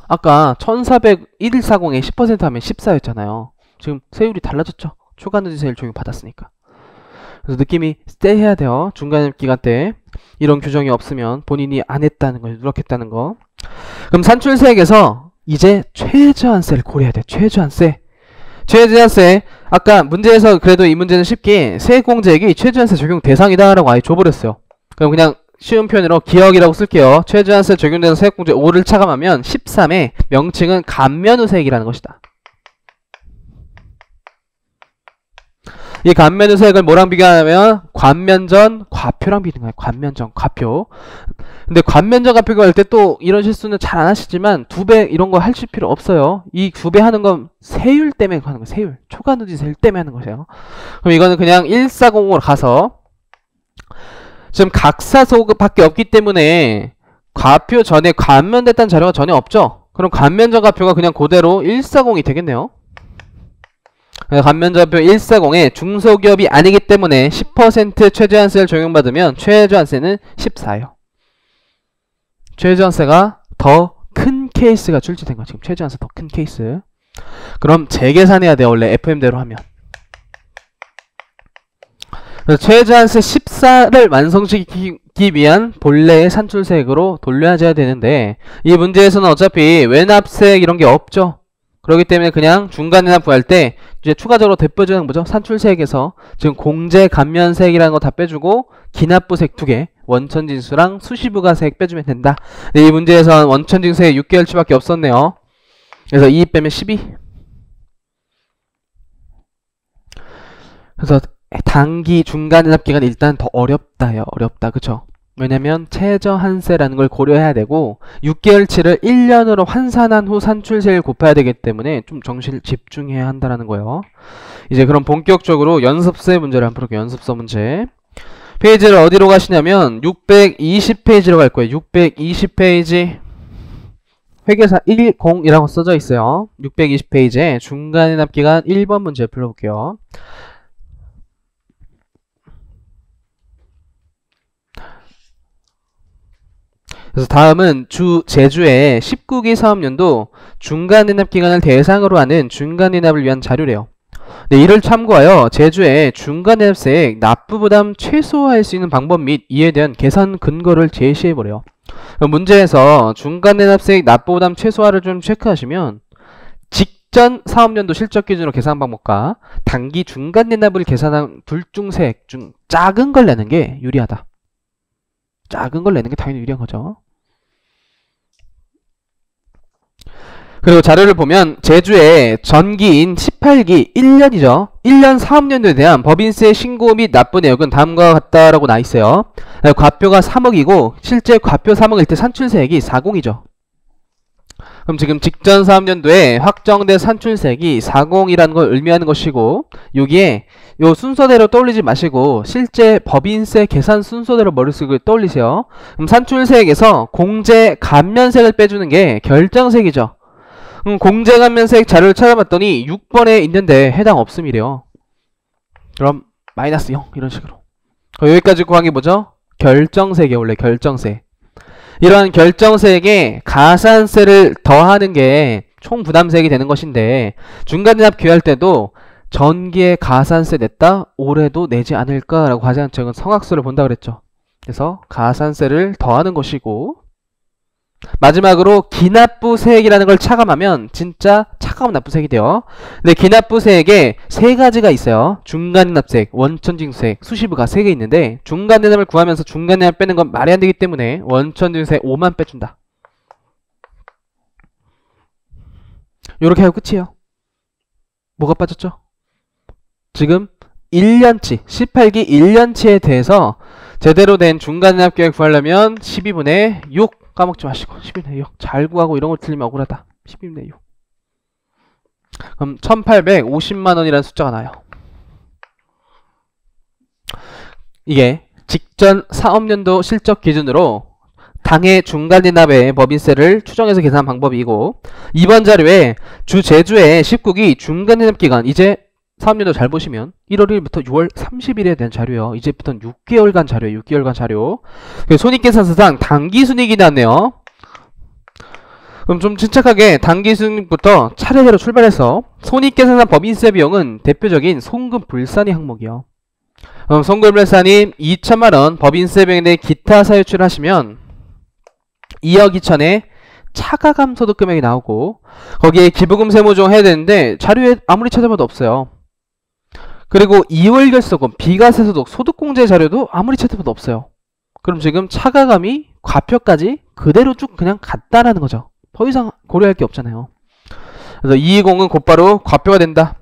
아까 1,440에 10% 하면 14였잖아요. 지금 세율이 달라졌죠? 초과누진세율 적용 받았으니까. 그래서 느낌이 세해야 돼요. 중간기간 때 이런 규정이 없으면 본인이 안 했다는 거, 누락했다는 거. 그럼 산출세액에서 이제 최저한세를 고려해야 돼. 최저한세. 아까 문제에서 그래도 이 문제는 쉽게 세액공제액이 최저한세 적용 대상이다 라고 아예 줘버렸어요. 그럼 그냥 쉬운 표현으로 기억이라고 쓸게요. 최저한세 적용되는 세액공제 5를 차감하면 13의 명칭은 감면후세액이라는 것이다. 이 감면후세액을 뭐랑 비교하냐면 관면전 과표랑 비교해요. 관면전 과표. 근데 관면전 과표가 할 때 또 이런 실수는 잘 안 하시지만 2배 이런 거 하실 필요 없어요. 이 2배 하는 건 세율 때문에 하는 거예요. 세율. 초과누진 세율 때문에 하는 것이에요. 그럼 이거는 그냥 140으로 가서 지금 각사소급밖에 없기 때문에 과표 전에 관면됐다는 자료가 전혀 없죠. 그럼 관면전 과표가 그냥 그대로 140이 되겠네요. 관면전표 140에 중소기업이 아니기 때문에 10% 최저한세를 적용받으면 최저한세는 14예요. 최저한세가 더 큰 케이스가 출제된 거야. 지금 최저한세 더 큰 케이스. 그럼 재계산해야 돼. 원래 FM대로 하면. 그래서 최저한세 14를 완성시키기 위한 본래의 산출세액으로 돌려줘야 되는데, 이 문제에서는 어차피 외납세액 이런 게 없죠. 그렇기 때문에 그냥 중간이나 구할 때 이제 추가적으로 대표적인 뭐죠? 산출세액에서 지금 공제 감면세액이라는 거 다 빼주고 기납부세액 2개, 원천징수랑 수시부가세액 빼주면 된다. 네, 이 문제에선 원천징수세액 6개월치밖에 없었네요. 그래서 2 빼면 12. 그래서 단기 중간이납기간 일단 더 어렵다요. 어렵다. 그쵸? 왜냐면 최저한세라는 걸 고려해야 되고 6개월치를 1년으로 환산한 후 산출세를 곱해야 되기 때문에 좀 정신을 집중해야 한다는 거예요. 이제 그럼 본격적으로 연습세 문제를 한번 풀어볼게요. 연습서 문제. 페이지를 어디로 가시냐면 620페이지로 갈 거예요. 620페이지 회계사 10이라고 써져 있어요. 620페이지에 중간이납기간 1번 문제 풀어볼게요. 그래서 다음은 제주의 19기 사업년도 중간이납기간을 대상으로 하는 중간이납을 위한 자료래요. 네, 이를 참고하여 제주의 중간이납세액 납부부담 최소화할 수 있는 방법 및 이에 대한 계산 근거를 제시해보래요. 문제에서 중간이납세액 납부부담 최소화를 좀 체크하시면 직전 사업년도 실적 기준으로 계산 방법과 단기 중간이납을 계산한 둘 중 세액 중 작은 걸 내는 게 유리하다. 작은 걸 내는 게 당연히 유리한 거죠. 그리고 자료를 보면 제주의 전기인 18기 1년이죠. 1년 사업년도에 대한 법인세 신고 및 납부 내역은 다음과 같다라고 나와 있어요. 과표가 3억이고 실제 과표 3억일 때 산출세액이 40이죠. 그럼 지금 직전 사업년도에 확정된 산출세액이 40이라는 걸 의미하는 것이고 여기에 요 순서대로 떠올리지 마시고 실제 법인세 계산 순서대로 머릿속에 떠올리세요. 그럼 산출세액에서 공제 감면세액을 빼주는 게 결정세액이죠. 공제 감면세액 자료를 찾아봤더니 6번에 있는데 해당 없음이래요. 그럼 마이너스 0 이런 식으로. 여기까지 구한 게 뭐죠? 결정세액이에요. 원래 결정세. 이러한 결정세액에 가산세를 더하는 게 총부담세액이 되는 것인데 중간이납 기여할 때도 전기에 가산세 냈다 올해도 내지 않을까라고 과세한책은 성악수를 본다 그랬죠. 그래서 가산세를 더하는 것이고 마지막으로 기납부세액이라는 걸 차감하면 진짜 차가운 납부세액이 돼요. 근데 기납부세액에 세 가지가 있어요. 중간이납세액, 원천징수세액, 수시부가 세 개 있는데 중간이납을 구하면서 중간이납 빼는 건 말이 안 되기 때문에 원천징수세액 5만 빼준다. 요렇게 하고 끝이에요. 뭐가 빠졌죠? 지금 1년치, 18기 1년치에 대해서 제대로 된 중간이납 계획 구하려면 12분의 6 까먹지 마시고 12분의 6 잘 구하고 이런 거 틀리면 억울하다. 12분의 6 그럼 1850만원이라는 숫자가 나요. 이게 직전 사업년도 실적 기준으로 당해 중간이납의 법인세를 추정해서 계산한 방법이고 이번 자료에 제주의 19기 중간이납 기간 이제 사업년도 잘 보시면 1월 1일부터 6월 30일에 대한 자료예요. 이제부터는 6개월간 자료예요. 6개월간 자료. 손익계산서상 당기순이익이 나왔네요. 그럼 좀 침착하게 당기순이익부터 차례대로 출발해서 손익계산서 법인세 비용은 대표적인 송금불산이 항목이요. 그럼 송금불산이 2천만원 법인세 비용에 대해 기타 사유치를 하시면 2억 2천에 차가감 소득 금액이 나오고 거기에 기부금 세무조정 해야 되는데 자료에 아무리 찾아봐도 없어요. 그리고 2월 결소금, 비과세 소득, 소득공제 자료도 아무리 찾아봐도 없어요. 그럼 지금 차가감이 과표까지 그대로 쭉 그냥 갔다라는 거죠. 더 이상 고려할 게 없잖아요. 그래서 220은 곧바로 과표가 된다.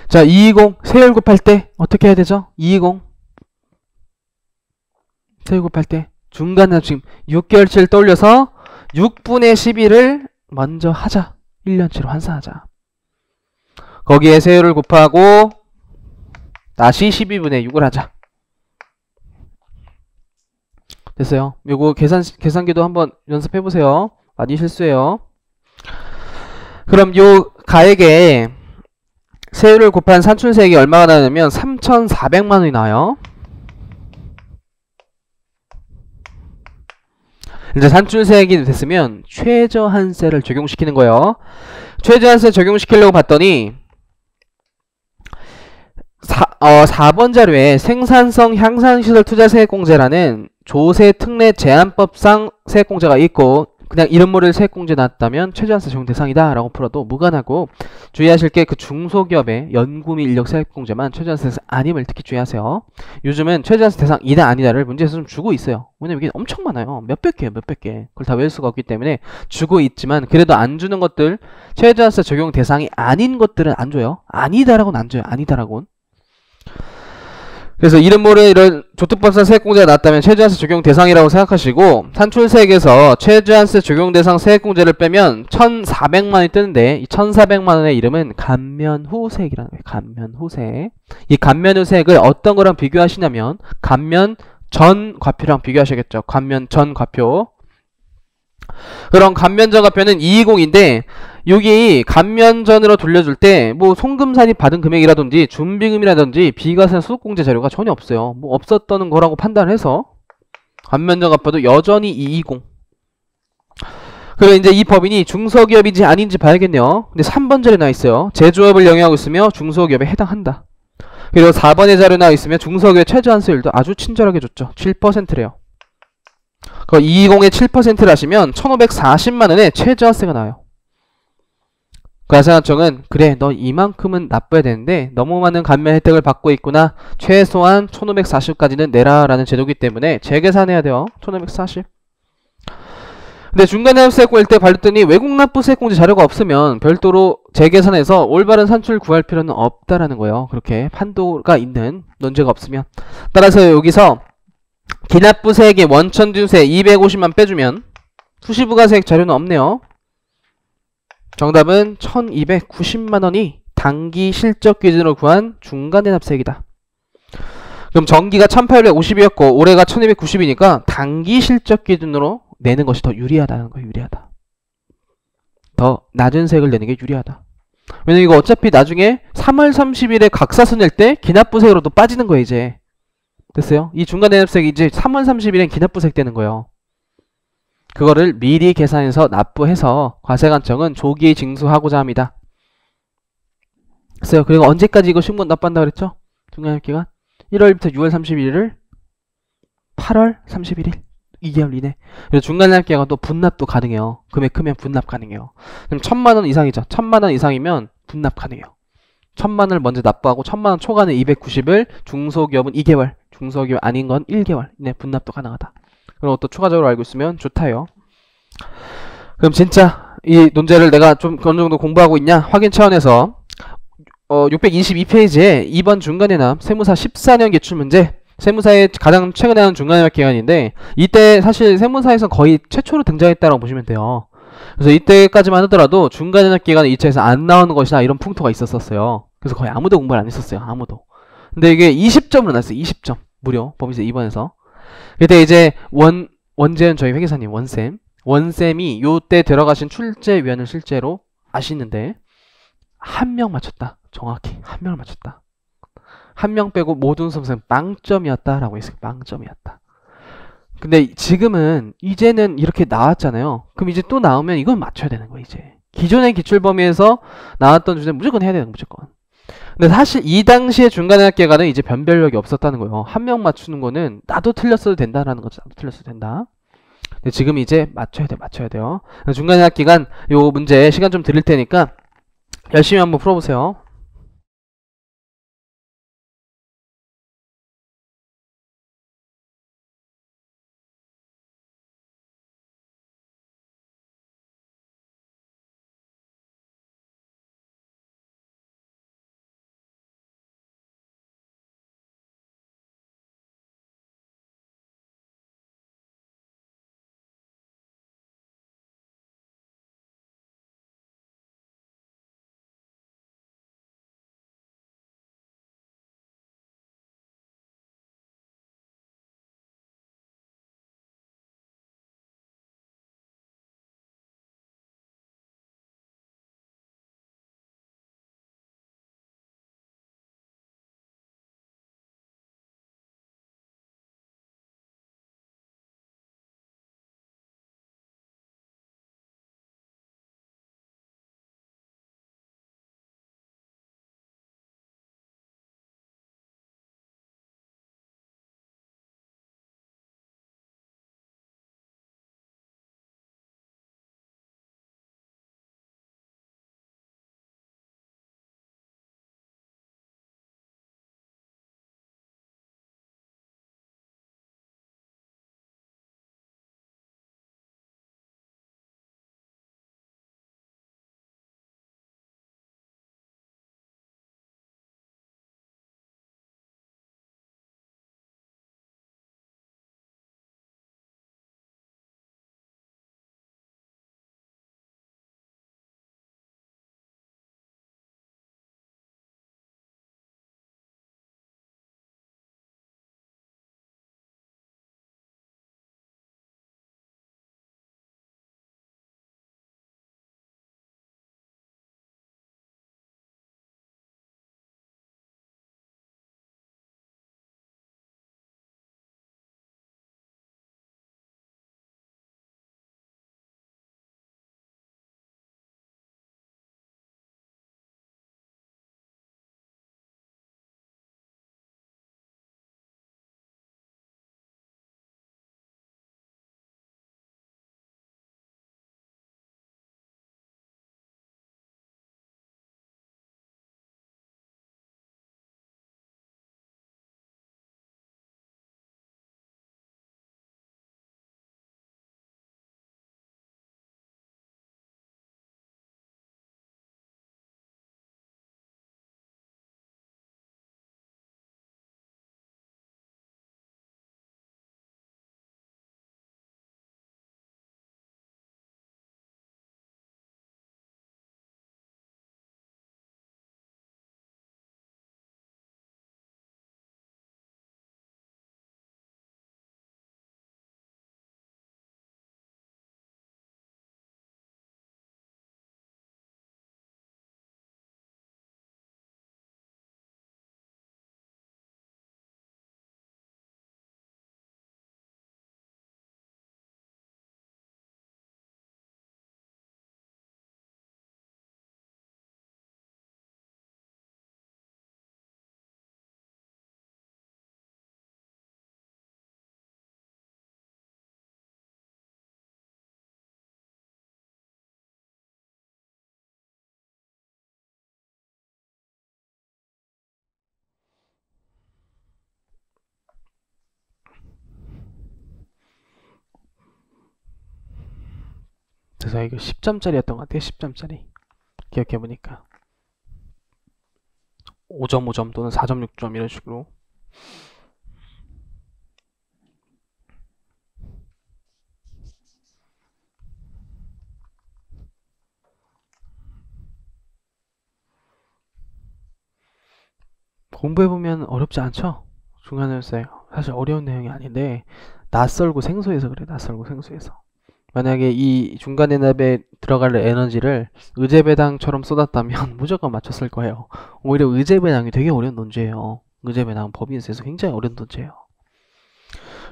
자, 220 세율 곱할 때 어떻게 해야 되죠? 220 세율 곱할 때 중간에 지금 6개월치를 떠올려서 6분의 11을 먼저 하자. 1년치로 환산하자. 거기에 세율을 곱하고 다시 12분의 6을 하자. 됐어요. 요거 계산기도 한번 연습해보세요. 많이 실수해요. 그럼 요 가액에 세율을 곱한 산출세액이 얼마가 나냐면 3,400만원이 나와요. 이제 산출세액이 됐으면 최저한세를 적용시키는 거예요. 최저한세 적용시키려고 봤더니 4번 자료에 생산성 향상시설 투자세액공제라는 조세 특례 제한법상 세액공제가 있고 그냥 이름 모를 세액공제 나왔다면 최저한세 적용 대상이다 라고 풀어도 무관하고, 주의하실 게 그 중소기업의 연구 및 인력 세액공제만 최저한세 대상 아님을 특히 주의하세요. 요즘은 최저한세 대상이다 아니다를 문제에서 좀 주고 있어요. 왜냐면 이게 엄청 많아요. 몇백 개예요, 몇백 개. 그걸 다 외울 수가 없기 때문에 주고 있지만, 그래도 안 주는 것들, 최저한세 적용 대상이 아닌 것들은 안 줘요. 아니다라고는 안 줘요. 아니다라고는. 그래서 이름 모를 이런 조특법상 세액공제가 났다면 최저한세 적용 대상이라고 생각하시고, 산출세액에서 최저한세 적용 대상 세액공제를 빼면 1,400만원이 뜨는데, 이 1,400만원의 이름은 감면후세액이라는 거예요. 감면후세액. 이 감면후세액을 어떤 거랑 비교하시냐면 감면 전 과표랑 비교하셔야겠죠. 감면 전 과표. 그럼 감면전 과표는 220인데, 여기 감면전으로 돌려줄 때 뭐 송금산이 받은 금액이라든지 준비금이라든지 비과세 소득공제 자료가 전혀 없어요. 뭐 없었던 거라고 판단해서 감면전 과표도 여전히 220. 그리고 이제 이 법인이 중소기업인지 아닌지 봐야겠네요. 근데 3번 자리에 나와 있어요. 제조업을 영위하고 있으며 중소기업에 해당한다. 그리고 4번의 자리에 나와 있으면 중소기업의 최저한세율도 아주 친절하게 줬죠. 7%래요. 그 220에 7%를 하시면 1,540만원의 최저한세가 나와요. 과세관청은 그래 너 이만큼은 납부해야 되는데 너무 많은 감면 혜택을 받고 있구나, 최소한 1,540까지는 내라 라는 제도이기 때문에 재계산해야 돼요. 1,540. 근데 중간납부세액공제일 때 발렸더니 외국납부세액공제 자료가 없으면 별도로 재계산해서 올바른 산출 구할 필요는 없다라는 거예요. 그렇게 판도가 있는 논제가 없으면. 따라서 여기서 기납부세액의 원천준세 250만 빼주면 수시부가세액 자료는 없네요. 정답은 1,290만원이 단기 실적 기준으로 구한 중간대납세액이다. 그럼 정기가 1,850이었고 올해가 1,290이니까 단기 실적 기준으로 내는 것이 더 유리하다는 거예요. 유리하다. 더 낮은 세액을 내는 게 유리하다. 왜냐면 이거 어차피 나중에 3월 30일에 각사수 낼 때 기납부세액으로도 빠지는 거예요. 이제 됐어요? 이 중간대납세액이 이제 3월 30일엔 기납부세액 되는 거예요. 그거를 미리 계산해서 납부해서 과세관청은 조기 징수하고자 합니다. 됐어요. 그리고 언제까지 이거 신고 납부한다 그랬죠? 중간납기간 1월부터 6월 31일을 8월 31일 2개월 이내. 그래서 중간납기간 또 분납도 가능해요. 금액 크면 분납 가능해요. 그럼 1,000만원 이상이죠. 1,000만원 이상이면 분납 가능해요. 1,000만원을 먼저 납부하고 1,000만원 초과는 290을, 중소기업은 2개월, 중소기업 아닌 건 1개월 이내 분납도 가능하다. 그럼 또 추가적으로 알고 있으면 좋다요. 그럼 진짜 이 논제를 내가 좀 어느 정도 공부하고 있냐 확인 차원에서 622페이지에 2번 중간해납 세무사 14년 기출문제, 세무사에 가장 최근에 나온 중간해납 기간인데 이때 사실 세무사에서 거의 최초로 등장했다고 보시면 돼요. 그래서 이때까지만 하더라도 중간해납 기간은 2차에서 안 나오는 것이다 이런 풍토가 있었어요. 그래서 거의 아무도 공부를 안 했었어요. 아무도. 근데 이게 20점으로 나왔어요. 20점 무료 범위세 2번에서. 그때 이제 원재현 저희 회계사님 원쌤이 요때 들어가신 출제위원을 실제로 아시는데 한 명 맞췄다. 정확히 한 명을 맞췄다. 한 명 빼고 모든 수험생 빵점이었다라고 했어요. 빵점이었다. 근데 지금은 이제는 이렇게 나왔잖아요. 그럼 이제 또 나오면 이건 맞춰야 되는 거예요. 이제 기존의 기출범위에서 나왔던 주제는 무조건 해야 되는 거 무조건. 근데 사실 이 당시에 중간학계가는 이제 변별력이 없었다는 거예요. 한 명 맞추는 거는 나도 틀렸어도 된다라는 거죠. 나도 틀렸어도 된다. 근데 지금 이제 맞춰야 돼요. 중간학기간 요 문제 시간 좀 드릴 테니까 열심히 한번 풀어보세요. 그래서 이거 10점짜리였던 것 같아요. 10점짜리. 기억해보니까 5.5점 또는 4.6점 이런 식으로. 공부해보면 어렵지 않죠? 중간열쇠 사실 어려운 내용이 아닌데 낯설고 생소해서 그래. 낯설고 생소해서. 만약에 이 중간연합에 들어갈 에너지를 의제배당처럼 쏟았다면 무조건 맞췄을 거예요. 오히려 의제배당이 되게 어려운 논제예요. 의제배당 법인세에서 굉장히 어려운 논제예요.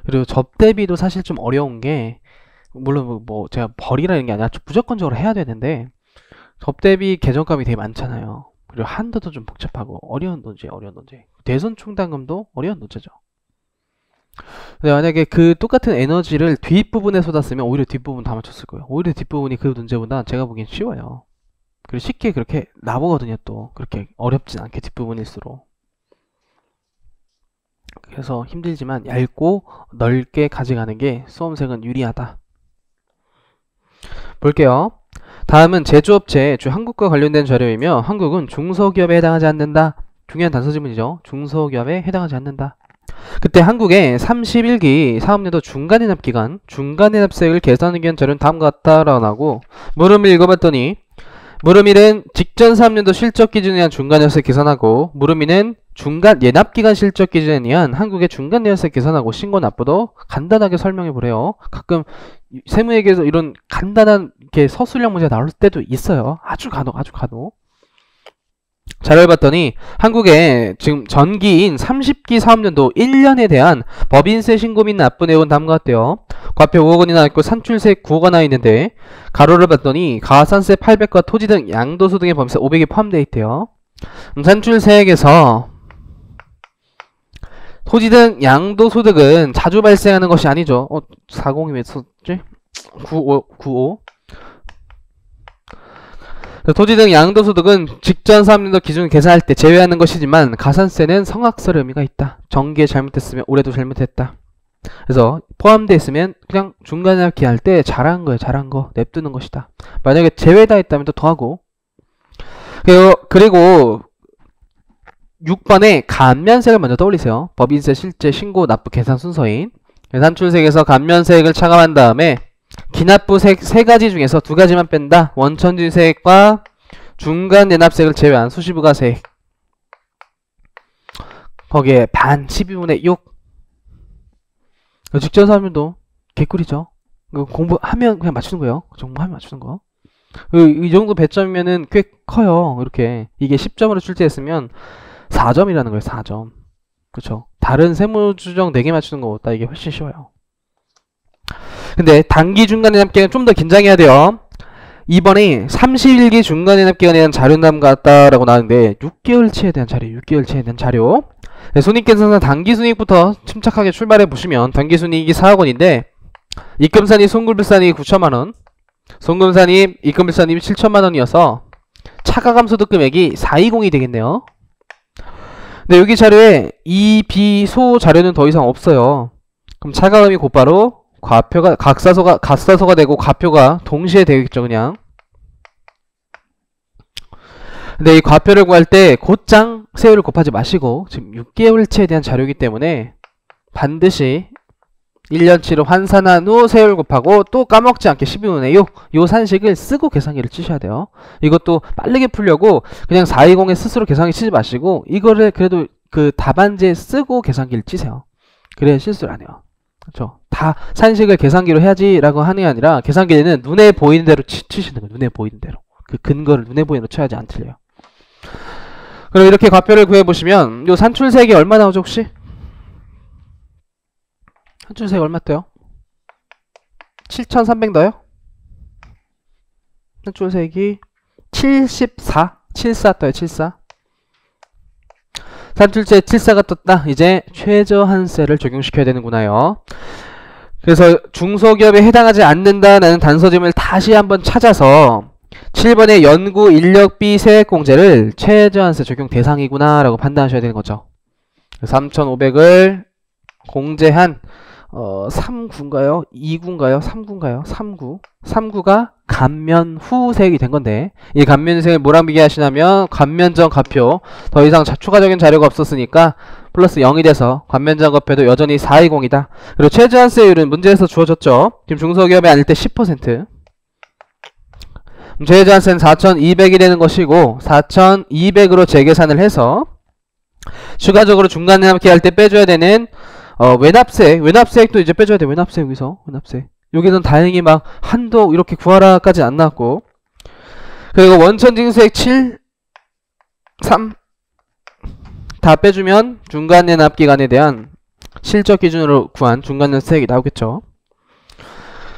그리고 접대비도 사실 좀 어려운 게, 물론 뭐 제가 벌이라는 게 아니라 무조건적으로 해야 되는데 접대비 계정값이 되게 많잖아요. 그리고 한도도 좀 복잡하고 어려운 논제예요. 어려운 논제. 대손 충당금도 어려운 논제죠. 근데 만약에 그 똑같은 에너지를 뒷부분에 쏟았으면 오히려 뒷부분 다 맞췄을 거예요. 오히려 뒷부분이 그 문제보다 제가 보기엔 쉬워요. 그리고 쉽게 그렇게 나보거든요. 또 그렇게 어렵진 않게 뒷부분일수록. 그래서 힘들지만 얇고 넓게 가져가는 게 수험생은 유리하다. 볼게요. 다음은 제조업체, 한국과 관련된 자료이며 한국은 중소기업에 해당하지 않는다. 중요한 단서 지문이죠. 중소기업에 해당하지 않는다. 그때 한국의 31기 사업년도 중간연합기간 중간연합세액을 계산하기 위한 자료는 다음과 같다라고 나오고, 물음을 읽어봤더니 물음일은 직전 사업년도 실적 기준에 의한 중간연합세 계산하고, 물음이는 중간연합기간 실적 기준에 의한 한국의 중간연합세 계산하고 신고 납부도 간단하게 설명해 보래요. 가끔 세무회계에서 이런 간단한 이렇게 서술형 문제가 나올 때도 있어요. 아주 간혹. 자료를 봤더니 한국의 지금 전기인 30기 사업년도 1년에 대한 법인세 신고 및 납부 내역은 다음과 같대요. 과표 5억 원이 나와 있고 산출세 9억 원 나와 있는데, 가로를 봤더니 가산세 800과 토지 등 양도소 등의 법인세 500이 포함되어 있대요. 산출세액에서 토지 등 양도소득은 자주 발생하는 것이 아니죠. 40이 왜 썼지? 95. 토지 등 양도소득은 직전 사업년도 기준을 계산할 때 제외하는 것이지만 가산세는 성악설의 의미가 있다. 전기에 잘못했으면 올해도 잘못했다. 그래서 포함되어 있으면 그냥 중간에 기할 때 잘한 거예요. 잘한 거 냅두는 것이다. 만약에 제외다 했다면 또 더하고. 그리고 6번에 감면세액을 먼저 떠올리세요. 법인세 실제 신고 납부 계산 순서인 산출세액에서 감면세액을 차감한 다음에 기납부 세 가지 중에서 두 가지만 뺀다. 원천지세액과 중간연합세액을 제외한 수시부가세액. 거기에 반 12분의 6. 직전 사업년도 개꿀이죠. 공부하면 그냥 맞추는 거예요. 공부하면 맞추는 거. 이 정도 배점이면은 꽤 커요. 이렇게 이게 10점으로 출제했으면 4점이라는 거예요. 4점. 그쵸? 다른 세무주정 4개 맞추는 것보다 이게 훨씬 쉬워요. 근데 단기 중간연합기간은 좀 더 긴장해야 돼요. 이번에 31기 중간연합기간에 대한 자료남 같다라고 나왔는데 6개월치에 대한 자료, 6개월치에 대한 자료. 네, 손익계산서 단기순이익부터 침착하게 출발해 보시면 단기순이익이 4억 원인데 입금산입, 송금불산입 9천만 원, 송금산입, 입금불산입 7천만 원이어서 차가감 소득 금액이 420이 되겠네요. 근데 여기 자료에 이, 비, 소 자료는 더 이상 없어요. 그럼 차가감이 곧바로 과표가 각사소가 되고 과표가 동시에 되겠죠. 그냥. 근데 이 과표를 구할 때 곧장 세율을 곱하지 마시고 지금 6개월치에 대한 자료이기 때문에 반드시 1년치로 환산한 후 세율 곱하고 또 까먹지 않게 12분의 6 요 산식을 쓰고 계산기를 치셔야 돼요. 이것도 빠르게 풀려고 그냥 420에 스스로 계산기 치지 마시고 이거를 그래도 그 답안지에 쓰고 계산기를 치세요. 그래야 실수를 안 해요. 그렇죠? 다 산식을 계산기로 해야지 라고 하는 게 아니라 계산기는 눈에 보이는 대로 치시는 거예요. 눈에 보이는 대로. 그 근거를 눈에 보이는 대로 쳐야지 안 틀려요. 그럼 이렇게 과표를 구해보시면 요 산출세액이 얼마 나오죠 혹시? 산출세액 얼마 떠요? 7,300 넣어요? 산출세액이 74 떠요. 74. 산출세 74가 떴다. 이제 최저한세를 적용시켜야 되는구나요. 그래서 중소기업에 해당하지 않는다는 단서점을 다시 한번 찾아서 7번의 연구 인력비 세액공제를 최저한세 적용 대상이구나 라고 판단하셔야 되는 거죠. 3,500을 공제한 3구인가요? 2구인가요? 3구인가요? 3구. 3구가 감면 후색이 된 건데, 이 감면색을 뭐랑 비교하시냐면, 감면 전 값표. 더 이상 추가적인 자료가 없었으니까, 플러스 0이 돼서, 감면 전 값표도 여전히 420이다. 그리고 최저한세율은 문제에서 주어졌죠. 지금 중소기업이 아닐 때 10%. 최저한세는 4,200이 되는 것이고, 4,200으로 재계산을 해서, 추가적으로 중간에 함께 할 때 빼줘야 되는 외납세액도 이제 빼줘야 돼. 외납세 여기서 외납세. 여기는 다행히 막 한도 이렇게 구하라까지 안 나왔고, 그리고 원천징수액 7, 3 다 빼주면 중간내납기간에 대한 실적 기준으로 구한 중간내세액이 나오겠죠.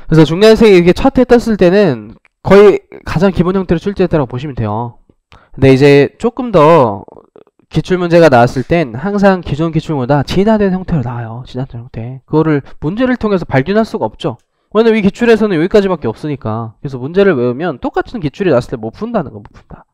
그래서 중간내세액이 이렇게 첫 해 떴을 때는 거의 가장 기본 형태로 출제했다고 보시면 돼요. 근데 이제 조금 더 기출문제가 나왔을 땐 항상 기존 기출보다 진화된 형태로 나와요. 진화된 형태. 그거를 문제를 통해서 발견할 수가 없죠. 왜냐면 이 기출에서는 여기까지밖에 없으니까. 그래서 문제를 외우면 똑같은 기출이 나왔을 때 못 푼다는 거, 못 푼다.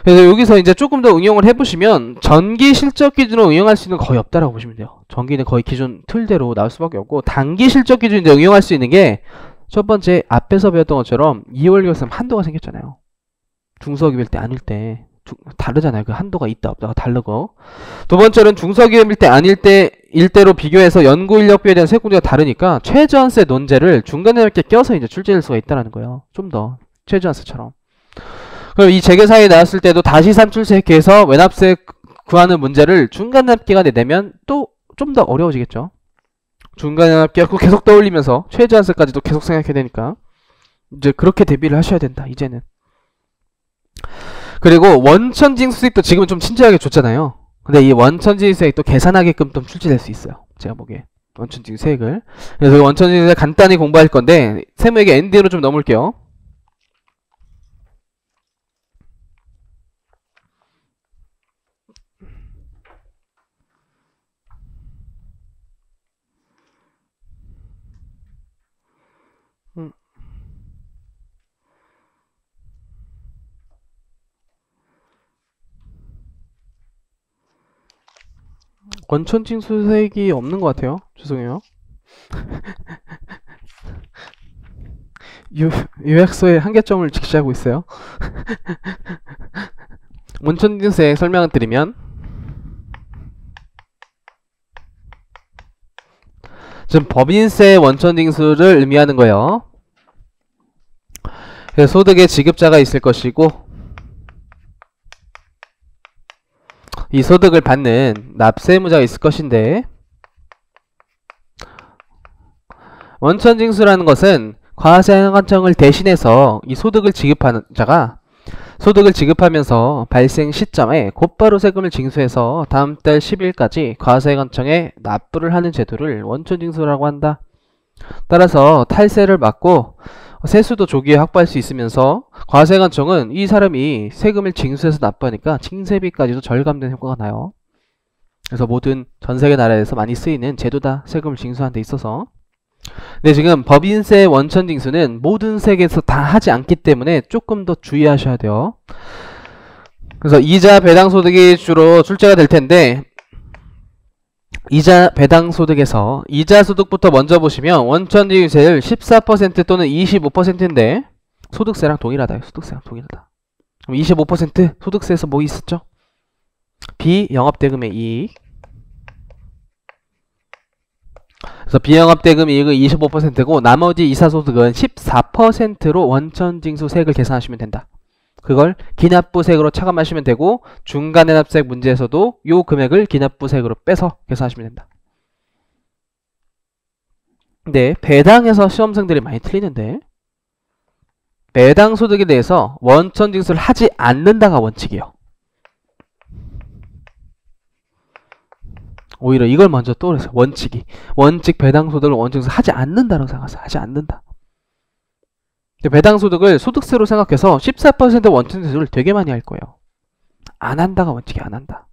그래서 여기서 이제 조금 더 응용을 해보시면 전기 실적 기준으로 응용할 수 있는 거 거의 없다라고 보시면 돼요. 전기는 거의 기존 틀대로 나올 수밖에 없고, 단기 실적 기준 이제 응용할 수 있는 게 첫 번째 앞에서 배웠던 것처럼 2월 결산 한도가 생겼잖아요. 중소기업일 때 아닐 때. 다르잖아요. 그 한도가 있다 없다가 다르고. 두 번째는 중소기업일 때 아닐 때로 비교해서 연구인력비에 대한 세액 문제가 다르니까 최저한세 논제를 중간에 이렇게 껴서 이제 출제할 수가 있다는 거예요. 좀 더 최저한세처럼. 그럼 이 재계산이 나왔을 때도 다시 산출세액해서 외납세 구하는 문제를 중간 납기간에 내면 또 좀 더 어려워지겠죠. 중간 납기가 계속 떠올리면서 최저한세까지도 계속 생각해야 되니까 이제 그렇게 대비를 하셔야 된다. 이제는. 그리고 원천징수세액도 지금은 좀 친절하게 줬잖아요. 근데 이 원천징수세액도 계산하게끔 좀 출제될 수 있어요. 제가 보기에 원천징수세액을. 그래서 원천징수세액 간단히 공부할 건데 세무에게 엔딩으로 좀 넘을게요. 원천징수세액이 없는 것 같아요. 죄송해요. 요약서에 한계점을 직시하고 있어요. 원천징수세액 설명을 드리면, 지금 법인세 원천징수를 의미하는 거예요. 그래서 소득의 지급자가 있을 것이고, 이 소득을 받는 납세의무자가 있을 것인데, 원천징수라는 것은 과세관청을 대신해서 이 소득을 지급하는 자가 소득을 지급하면서 발생 시점에 곧바로 세금을 징수해서 다음 달 10일까지 과세관청에 납부를 하는 제도를 원천징수라고 한다. 따라서 탈세를 막고 세수도 조기에 확보할 수 있으면서 과세관청은 이 사람이 세금을 징수해서 납부하니까 징세비까지도 절감되는 효과가 나요. 그래서 모든 전세계 나라에서 많이 쓰이는 제도다. 세금을 징수하는 데 있어서. 근데 지금 법인세 원천징수는 모든 세계에서 다 하지 않기 때문에 조금 더 주의하셔야 돼요. 그래서 이자 배당 소득이 주로 출제가 될 텐데, 이자 배당 소득에서 이자 소득부터 먼저 보시면 원천징수세율 14% 또는 25%인데 소득세랑 동일하다. 소득세랑 동일하다. 그럼 25% 소득세에서 뭐 있었죠? 비영업대금의 이익. 그래서 비영업대금 이익은 25%고 나머지 이사소득은 14%로 원천징수세액을 계산하시면 된다. 그걸 기납부세액으로 차감하시면 되고, 중간해납세액 문제에서도 요 금액을 기납부세액으로 빼서 계산하시면 된다. 근데 배당에서 시험생들이 많이 틀리는데, 배당 소득에 대해서 원천징수를 하지 않는다가 원칙이에요. 오히려 이걸 먼저 떠올렸어요. 원칙 배당 소득을 원천징수 하지 않는다라고 생각하세요. 하지 않는다. 배당 소득을 소득세로 생각해서 14% 원천징수를 되게 많이 할 거예요. 안 한다가 원칙이 안 한다.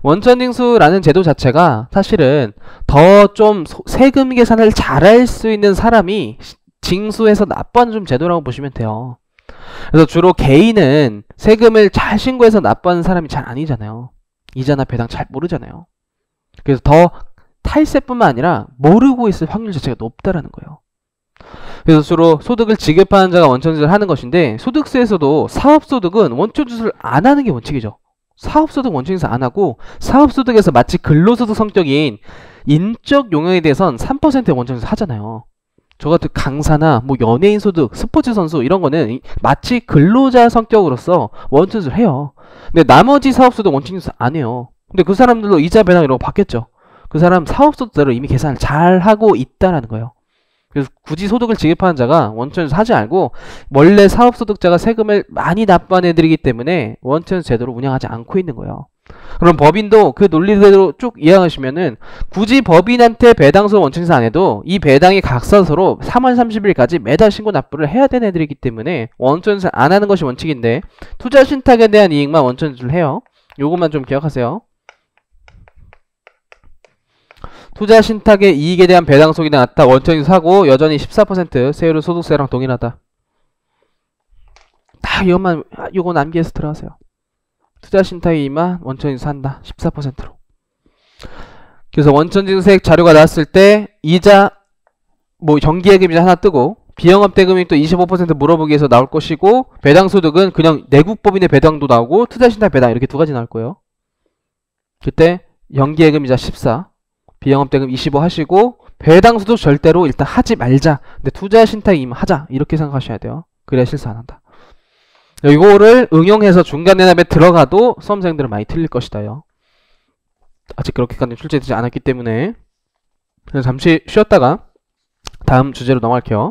원천징수라는 제도 자체가 사실은 더 좀 세금 계산을 잘할 수 있는 사람이 징수해서 납부하는 좀 제도라고 보시면 돼요. 그래서 주로 개인은 세금을 잘 신고해서 납부하는 사람이 잘 아니잖아요. 이자나 배당 잘 모르잖아요. 그래서 더 탈세뿐만 아니라 모르고 있을 확률 자체가 높다라는 거예요. 그래서 주로 소득을 지급하는 자가 원천지수를 하는 것인데, 소득세에서도 사업소득은 원천지수를 안 하는 게 원칙이죠. 사업소득 원천지수 안 하고, 사업소득에서 마치 근로소득 성격인 인적 용역에 대해선 3%의 원천지수 하잖아요. 저 같은 강사나 뭐 연예인 소득, 스포츠 선수 이런 거는 마치 근로자 성격으로서 원천지수를 해요. 근데 나머지 사업소득 원천지수 안 해요. 근데 그 사람들도 이자 배당 이런 거 받겠죠. 그 사람 사업소득대로 이미 계산을 잘 하고 있다라는 거예요. 그래서 굳이 소득을 지급하는 자가 원천지수 하지 말고, 원래 사업소득자가 세금을 많이 납부해드리기 때문에 원천지수 제도로 운영하지 않고 있는 거예요. 그럼 법인도 그 논리대로 쭉 이해하시면은, 굳이 법인한테 배당소 원천지수 안 해도 이 배당이 각서서로 3월 30일까지 매달 신고 납부를 해야 되는 애들이기 때문에 원천지수 안 하는 것이 원칙인데, 투자 신탁에 대한 이익만 원천지수를 해요. 요것만 좀 기억하세요. 투자 신탁의 이익에 대한 배당속이 나왔다. 원천지수 하고 여전히 14% 세율은 소득세랑 동일하다. 다 이것만, 요건 암기해서 들어가세요. 투자 신탁의 이익만 원천지수 한다. 14%로. 그래서 원천징수세액 자료가 나왔을 때 이자, 뭐 정기예금이자 하나 뜨고, 비영업대금이 또 25% 물어보기 위해서 나올 것이고, 배당소득은 그냥 내국법인의 배당도 나오고 투자신탁 배당 이렇게 두 가지 나올 거예요. 그때 연기예금이자 14, 비영업대금 25 하시고, 배당소득 절대로 일단 하지 말자. 근데 투자신탁이면 하자. 이렇게 생각하셔야 돼요. 그래야 실수 안 한다. 이거를 응용해서 중간내납에 들어가도 수험생들은 많이 틀릴 것이다요. 아직 그렇게까지 출제되지 않았기 때문에. 그래서 잠시 쉬었다가 다음 주제로 넘어갈게요.